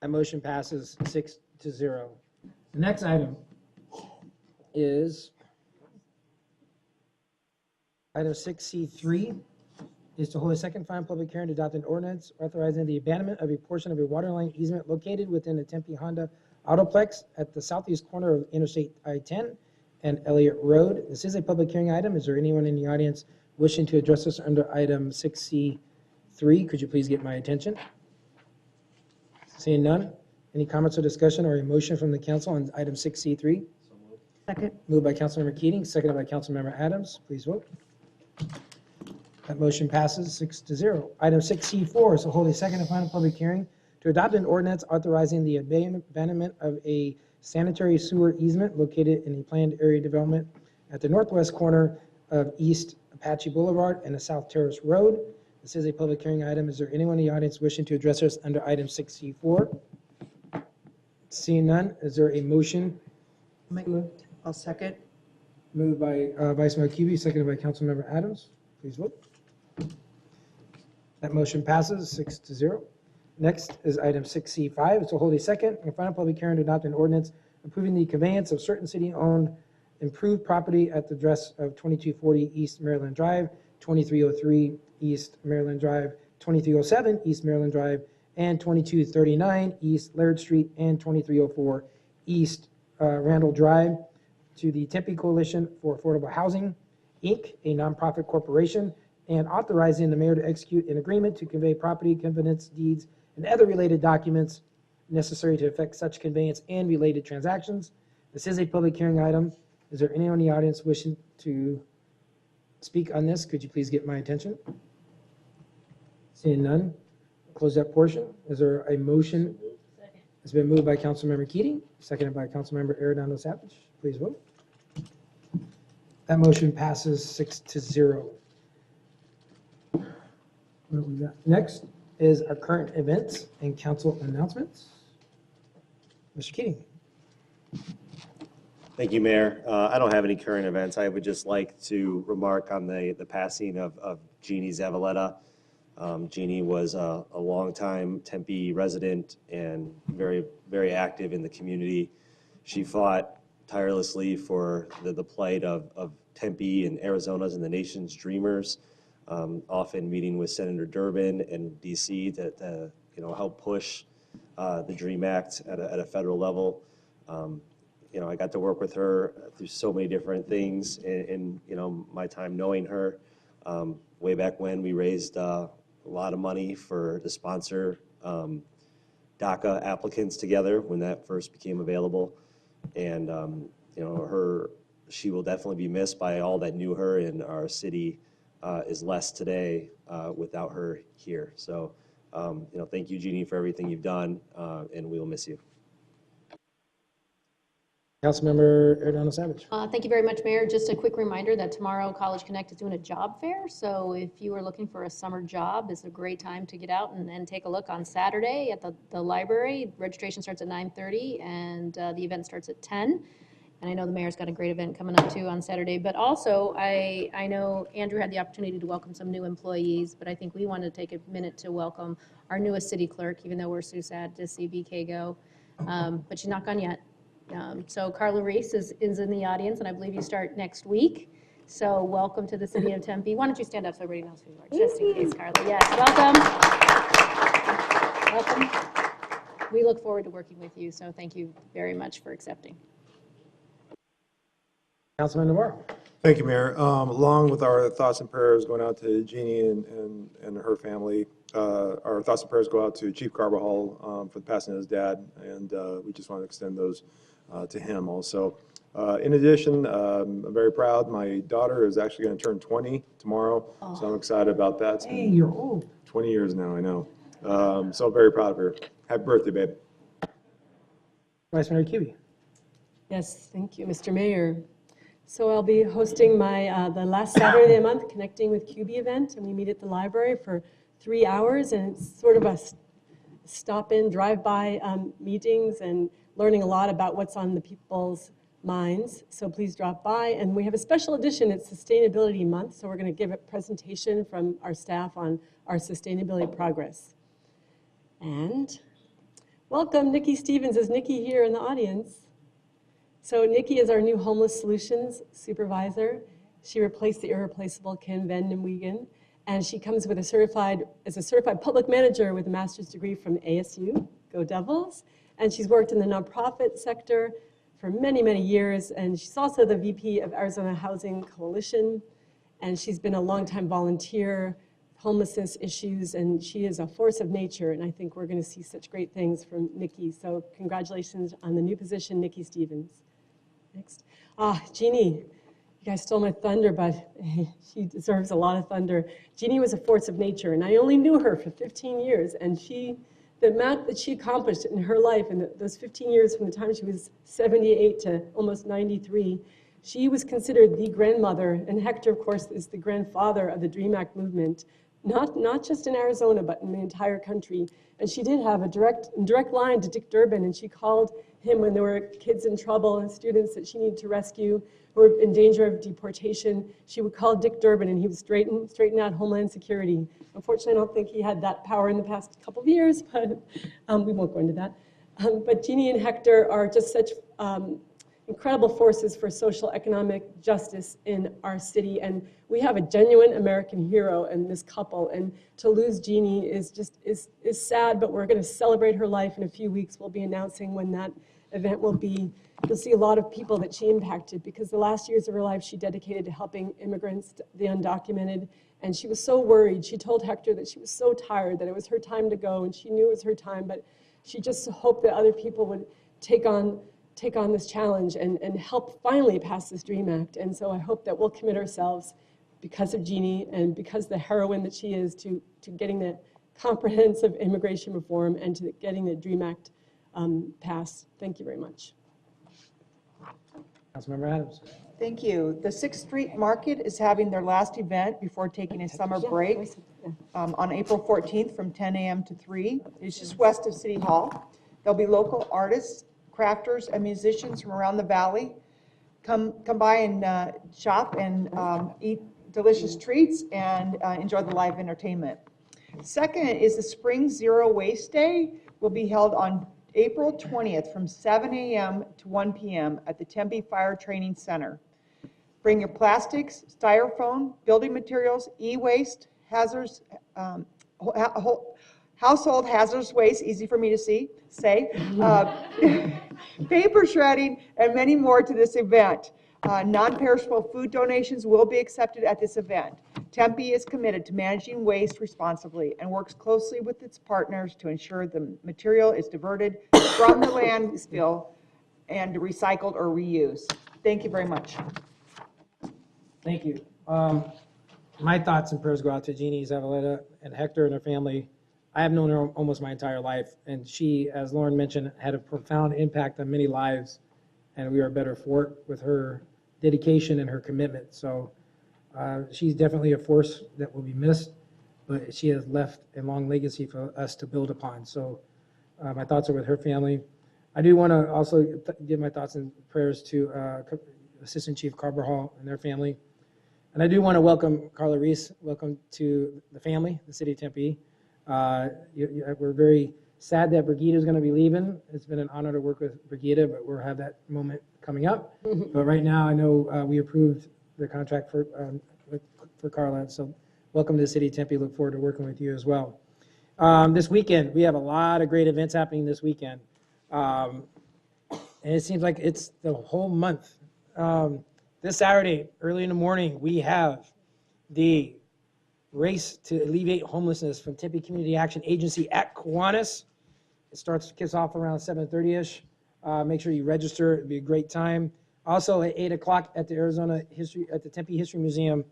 That motion passes 6-0. The next item is item 6C3 is to hold a second final public hearing to adopt an ordinance authorizing the abandonment of a portion of a waterline easement located within the Tempe Honda Autoplex at the southeast corner of Interstate I-10 and Elliott Road. This is a public hearing item. Is there anyone in the audience wishing to address us under item 6C3? Could you please get my attention? Seeing none. Any comments or discussion or a motion from the council on item 6C3? Second. Moved by Councilmember Keating, seconded by Councilmember Adams. Please vote. That motion passes 6-0. Item 6C4 is to hold a second and final public hearing to adopt an ordinance authorizing the abandonment of a sanitary sewer easement located in a planned area development at the northwest corner of East Apache Boulevard and the South Terrace Road. This is a public hearing item. Is there anyone in the audience wishing to address us under item 6C4? Seeing none, is there a motion? I'll second. Moved by Vice Mayor Kuby, seconded by Councilmember Adams. Please vote. That motion passes 6-0. Next is item 6C5, is to hold a second and final public hearing to adopt an ordinance approving the conveyance of certain city-owned improved property at the address of 2240 East Maryland Drive, 2303 East Maryland Drive, 2307 East Maryland Drive, and 2239 East Laird Street, and 2304 East Randall Drive to the Tempe Coalition for Affordable Housing, Inc., a nonprofit corporation, and authorizing the mayor to execute an agreement to convey property, covenants, deeds, and other related documents necessary to effect such conveyance and related transactions. This is a public hearing item. Is there anyone in the audience wishing to speak on this? Could you please get my attention? Seeing none, close that portion. Is there a motion? It's been moved by Councilmember Keating, seconded by Councilmember Arredondo Savage. Please vote. That motion passes 6-0. What we got next is our current events and council announcements. Mr. Keating. Thank you, Mayor. I don't have any current events. I would just like to remark on the passing of Jeannie Zavaleta. Jeannie was a longtime Tempe resident and very, very active in the community. She fought tirelessly for the plight of Tempe and Arizona's and the nation's dreamers, often meeting with Senator Durbin and DC to help push the DREAM Act at a federal level. I got to work with her through so many different things in my time knowing her. Way back when we raised a lot of money to sponsor DACA applicants together when that first became available. And, she will definitely be missed by all that knew her, and our city is less today without her here. So, thank you, Jeannie, for everything you've done, and we will miss you. Councilmember Erdonal Savage. Thank you very much, Mayor. Just a quick reminder that tomorrow College Connect is doing a job fair. So if you are looking for a summer job, it's a great time to get out and take a look on Saturday at the library. Registration starts at 9:30 and the event starts at 10. And I know the mayor's got a great event coming up too on Saturday. But also, I know Andrew had the opportunity to welcome some new employees, but I think we wanted to take a minute to welcome our newest city clerk, even though we're so sad to see BK go. But she's not gone yet. So Carla Reese is in the audience, and I believe you start next week. So welcome to the city of Tempe. Why don't you stand up so everybody knows who you are, just in case, Carla. Yes, welcome. Welcome. We look forward to working with you, so thank you very much for accepting. Councilman Navarro. Thank you, Mayor. Along with our thoughts and prayers going out to Jeannie and her family, our thoughts and prayers go out to Chief Carbajal for the passing of his dad, and we just want to extend those to him also. In addition, I'm very proud. My daughter is actually going to turn 20 tomorrow, so I'm excited about that. Hey, you're old. 20 years now, I know. So I'm very proud of her. Happy birthday, babe. Vice Mayor Cubey. Yes, thank you, Mr. Mayor. So I'll be hosting my the last Saturday of the month Connecting with QB event, and we meet at the library for 3 hours, and it's sort of a stop-in, drive-by meetings and learning a lot about what's on the people's minds. So please drop by, and we have a special edition. It's Sustainability Month, so we're going to give a presentation from our staff on our sustainability progress. And welcome, Nikki Stevens. Is Nikki here in the audience? So Nikki is our new Homeless Solutions Supervisor. She replaced the irreplaceable Ken Van Wiegen, and she comes with a certified public manager with a master's degree from ASU, go Devils, and she's worked in the nonprofit sector for many, many years, and she's also the VP of Arizona Housing Coalition, and she's been a longtime volunteer, homelessness issues, and she is a force of nature, and I think we're going to see such great things from Nikki. So congratulations on the new position, Nikki Stevens. Next. Jeannie, you guys stole my thunder, but she deserves a lot of thunder. Jeannie was a force of nature, and I only knew her for 15 years, and the amount that she accomplished in her life in those 15 years from the time she was 78 to almost 93, she was considered the grandmother, and Hector, of course, is the grandfather of the DREAM Act movement, not just in Arizona, but in the entire country. And she did have a direct line to Dick Durbin, and she called him when there were kids in trouble and students that she needed to rescue who were in danger of deportation. She would call Dick Durbin, and he would straighten out Homeland Security. Unfortunately, I don't think he had that power in the past couple of years, but we won't go into that. But Jeannie and Hector are just such incredible forces for social economic justice in our city, and we have a genuine American hero in this couple, and to lose Jeannie is sad, but we're going to celebrate her life in a few weeks. We'll be announcing when that event will be. You'll see a lot of people that she impacted, because the last years of her life she dedicated to helping immigrants, the undocumented, and she was so worried. She told Hector that she was so tired that it was her time to go, and she knew it was her time, but she just hoped that other people would take on this challenge and help finally pass this DREAM Act. And so I hope that we'll commit ourselves, because of Jeannie and because the heroine that she is, to getting the comprehensive immigration reform and to getting the DREAM Act passed. Thank you very much. Councilmember Adams. Thank you. The Sixth Street Market is having their last event before taking a summer break on April 14th from 10 a.m. to 3. It's just west of City Hall. There'll be local artists, crafters, and musicians from around the valley. Come by and shop and eat delicious treats and enjoy the live entertainment. Second is the Spring Zero Waste Day will be held on April 20th from 7 a.m. to 1 p.m. at the Tempe Fire Training Center. Bring your plastics, styrofoam, building materials, e-waste, hazards, household hazardous waste, easy for me to say, paper shredding, and many more to this event. Non-perishable food donations will be accepted at this event. Tempe is committed to managing waste responsibly and works closely with its partners to ensure the material is diverted from the landfill and recycled or reused. Thank you very much. Thank you. My thoughts and prayers go out to Jeannie, Zavaleta, and Hector and their family. I have known her almost my entire life, and she, as Lauren mentioned, had a profound impact on many lives, and we are better for it with her dedication and her commitment. So she's definitely a force that will be missed, but she has left a long legacy for us to build upon. So my thoughts are with her family. I do want to also give my thoughts and prayers to Assistant Chief Carvajal and their family. And I do want to welcome Carla Reese. Welcome to the family, the city of Tempe. We're very sad that Brigida is going to be leaving. It's been an honor to work with Brigida, but we'll have that moment coming up. But right now, I know we approved the contract for Carla. So welcome to the city of Tempe. Look forward to working with you as well. This weekend, we have a lot of great events happening this weekend. And it seems like it's the whole month. This Saturday, early in the morning, we have the Race to Alleviate Homelessness from Tempe Community Action Agency at Kiwanis. It kicks off around 7:30ish. Make sure you register. It'll be a great time. Also at 8 o'clock at the Tempe History Museum,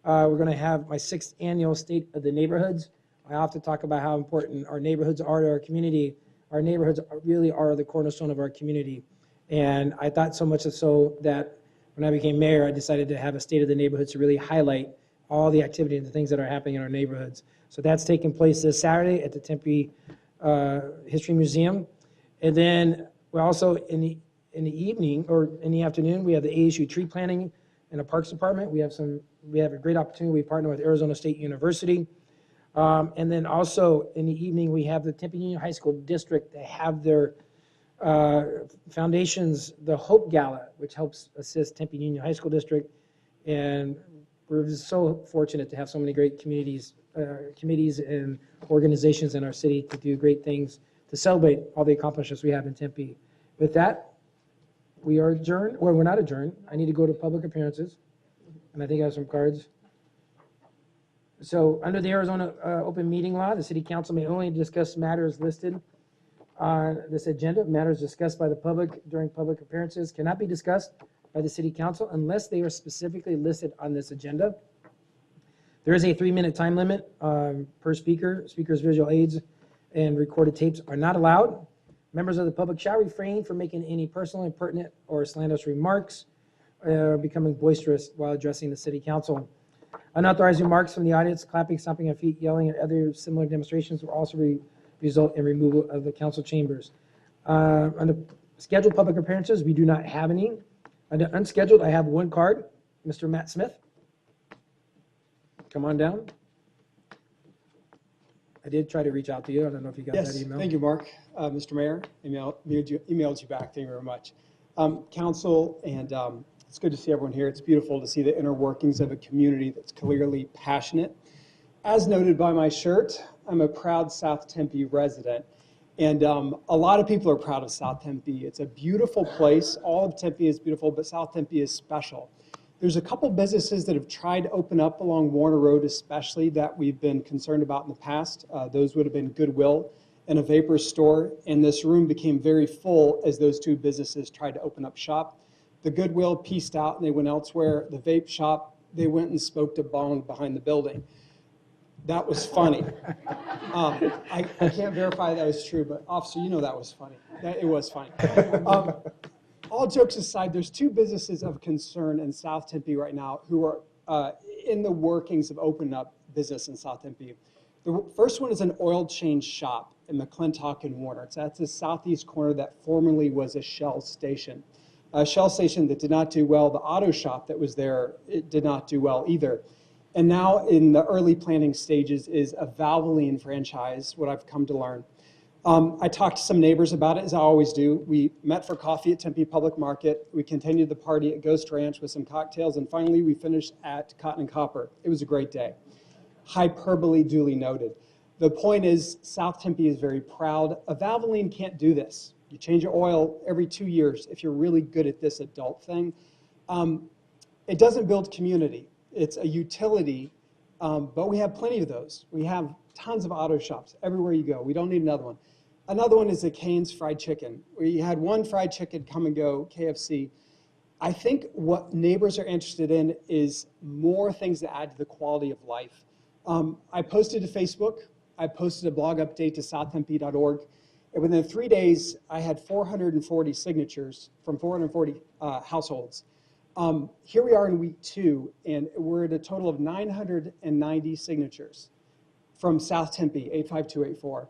we're going to have my 6th annual State of the Neighborhoods. I often talk about how important our neighborhoods are to our community. Our neighborhoods really are the cornerstone of our community. And I thought so much so that when I became mayor, I decided to have a State of the Neighborhoods to really highlight all the activity and the things that are happening in our neighborhoods. So that's taking place this Saturday at the Tempe History Museum. And then we're also in the evening or in the afternoon, we have the ASU tree planting in the Parks Department. We have a great opportunity. We partner with Arizona State University. And then also in the evening, we have the Tempe Union High School District. They have their foundations, the Hope Gala, which helps assist Tempe Union High School District. And we're just so fortunate to have so many great communities and organizations in our city to do great things to celebrate all the accomplishments we have in Tempe. With that, we are adjourned, or we're not adjourned. I need to go to public appearances, and I think I have some cards. So under the Arizona Open Meeting Law, the City Council may only discuss matters listed on this agenda. Matters discussed by the public during public appearances cannot be discussed by the City Council unless they are specifically listed on this agenda. There is a 3-minute time limit per speaker. Speakers' visual aids and recorded tapes are not allowed. Members of the public shall refrain from making any personal, impertinent, or slanderous remarks, becoming boisterous while addressing the City Council. Unauthorized remarks from the audience, clapping, stomping on feet, yelling, and other similar demonstrations will also result in removal of the council chambers. Under scheduled public appearances, we do not have any. Under unscheduled, I have one card, Mr. Matt Smith. Come on down. I did try to reach out to you. I don't know if you got that email. Thank you, Mark. Mr. Mayor, emailed you back. Thank you very much. Council, and it's good to see everyone here. It's beautiful to see the inner workings of a community that's clearly passionate. As noted by my shirt, I'm a proud South Tempe resident. And a lot of people are proud of South Tempe. It's a beautiful place. All of Tempe is beautiful, but South Tempe is special. There's a couple businesses that have tried to open up along Warner Road, especially, that we've been concerned about in the past. Those would have been Goodwill and a vapor store. And this room became very full as those two businesses tried to open up shop. The Goodwill pieced out and they went elsewhere. The vape shop, they went and smoked a bong behind the building. That was funny. I can't verify that was true, but officer, you know that was funny. It was funny. all jokes aside, there's two businesses of concern in South Tempe right now who are in the workings of opening up business in South Tempe. The first one is an oil change shop in McClintock and Warner. That's the southeast corner that formerly was a Shell station. A Shell station that did not do well. The auto shop that was there, it did not do well either. And now in the early planning stages is a Valvoline franchise, what I've come to learn. I talked to some neighbors about it, as I always do. We met for coffee at Tempe Public Market. We continued the party at Ghost Ranch with some cocktails, and finally we finished at Cotton and Copper. It was a great day. Hyperbole duly noted. The point is, South Tempe is very proud. A Valvoline can't do this. You change your oil every 2 years if you're really good at this adult thing. It doesn't build community. It's a utility, but we have plenty of those. We have tons of auto shops everywhere you go. We don't need another one. Another one is the Cane's Fried Chicken. We had one fried chicken come and go, KFC. I think what neighbors are interested in is more things that add to the quality of life. I posted to Facebook. I posted a blog update to southtempe.org. And within 3 days, I had 440 signatures from 440 households. Here we are in week 2, and we're at a total of 990 signatures from South Tempe, 85284.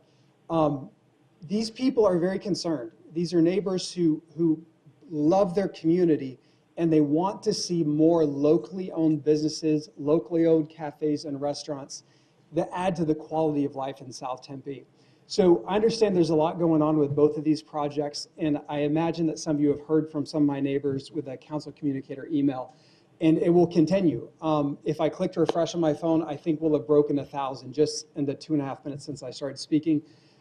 These people are very concerned. These are neighbors who love their community, and they want to see more locally owned businesses, locally owned cafes and restaurants that add to the quality of life in South Tempe. So I understand there's a lot going on with both of these projects, and I imagine that some of you have heard from some of my neighbors with a council communicator email, and it will continue. If I click to refresh on my phone, I think we'll have broken 1,000 just in the 2.5 minutes since I started speaking.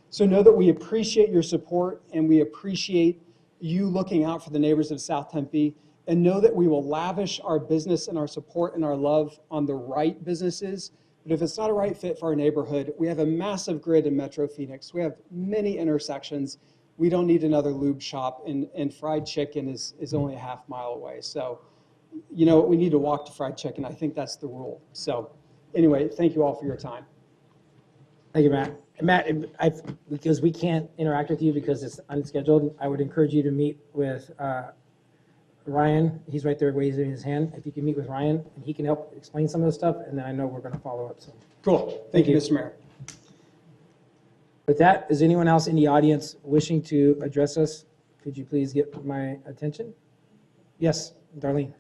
So know that we appreciate your support, and we appreciate you looking out for the neighbors of South Tempe, and know that we will lavish our business and our support and our love on the right businesses. But if it's not a right fit for our neighborhood, we have a massive grid in Metro Phoenix. We have many intersections. We don't need another lube shop, and fried chicken is only a ½ mile away. So, you know, we need to walk to fried chicken. I think that's the rule. So anyway, thank you all for your time. Thank you, Matt. Matt, because we can't interact with you because it's unscheduled, I would encourage you to meet with Ryan. He's right there raising his hand. If you can meet with Ryan, and he can help explain some of the stuff, and then I know we're going to follow up. So Cool. Thank you, Mr. Mayor. With that, is anyone else in the audience wishing to address us? Could you please get my attention? Yes, Darlene.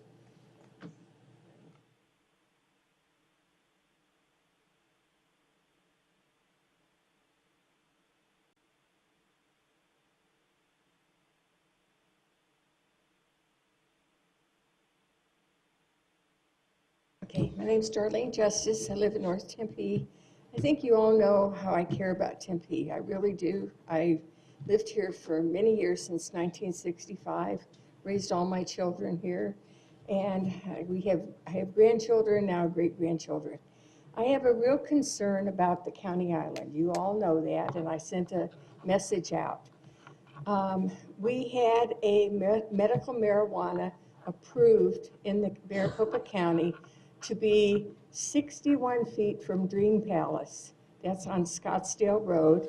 Okay, my name's Darlene Justice. I live in North Tempe. I think you all know how I care about Tempe. I really do. I lived here for many years, since 1965, raised all my children here, and I have grandchildren, now great-grandchildren. I have a real concern about the county island. You all know that, and I sent a message out. We had a medical marijuana approved in the Maricopa County to be 61 feet from Dream Palace. That's on Scottsdale Road.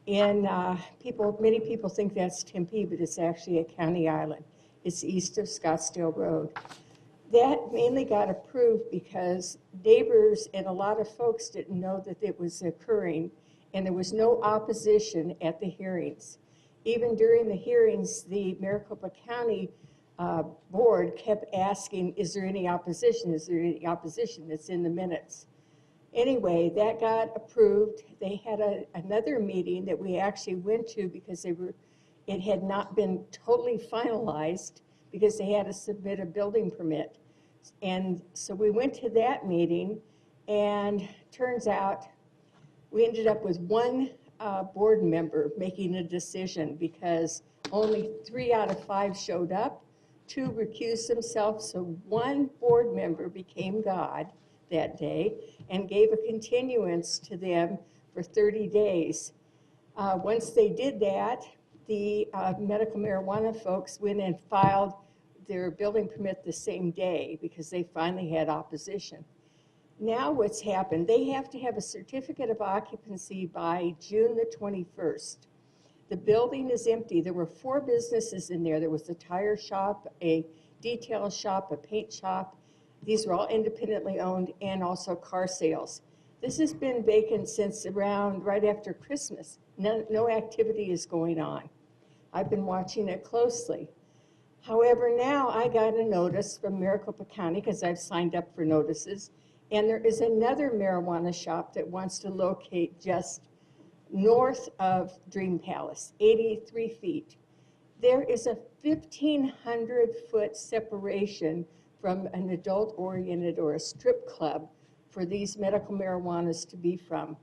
And many people think that's Tempe, but it's actually a county island. It's east of Scottsdale Road. That mainly got approved because neighbors and a lot of folks didn't know that it was occurring, and there was no opposition at the hearings. Even during the hearings, the Maricopa County board kept asking, is there any opposition? Is there any opposition? It's in the minutes. Anyway, that got approved. They had another meeting that we actually went to because it had not been totally finalized because they had to submit a building permit. And so we went to that meeting, and turns out we ended up with one board member making a decision because only 3 out of 5 showed up. 2 recused themselves, so one board member became God that day and gave a continuance to them for 30 days. Once they did that, the medical marijuana folks went and filed their building permit the same day because they finally had opposition. Now what's happened, they have to have a certificate of occupancy by June the 21st. The building is empty. There were 4 businesses in there. There was a tire shop, a detail shop, a paint shop. These were all independently owned, and also car sales. This has been vacant since around right after Christmas. No activity is going on. I've been watching it closely. However, now I got a notice from Maricopa County, because I've signed up for notices, and there is another marijuana shop that wants to locate just north of Dream Palace, 83 feet. There is a 1,500-foot separation from an adult-oriented or a strip club for these medical marijuanas to be from.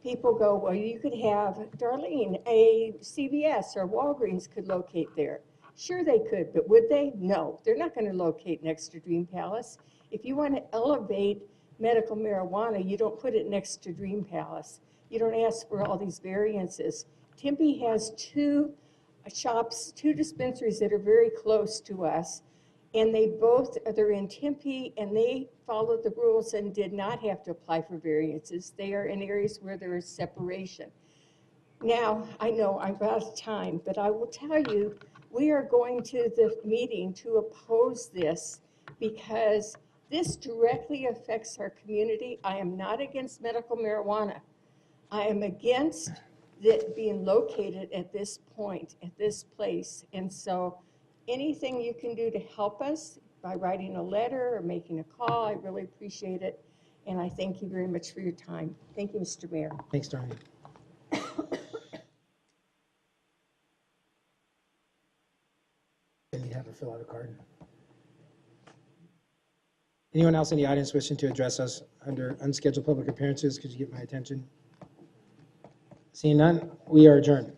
People go, well, you could have, Darlene, a CVS or Walgreens could locate there. Sure they could, but would they? No, they're not going to locate next to Dream Palace. If you want to elevate medical marijuana, you don't put it next to Dream Palace. You don't ask for all these variances. Tempe has 2 shops, 2 dispensaries that are very close to us, and they're in Tempe, and they followed the rules and did not have to apply for variances. They are in areas where there is separation. Now, I know I'm out of time, but I will tell you, we are going to the meeting to oppose this because this directly affects our community. I am not against medical marijuana. I am against it being located at this point, at this place. And so anything you can do to help us by writing a letter or making a call, I really appreciate it. And I thank you very much for your time. Thank you, Mr. Mayor. Thanks, Darlene. You have to fill out a card. Anyone else in the audience wishing to address us under unscheduled public appearances? Could you get my attention? Seeing none, we are adjourned.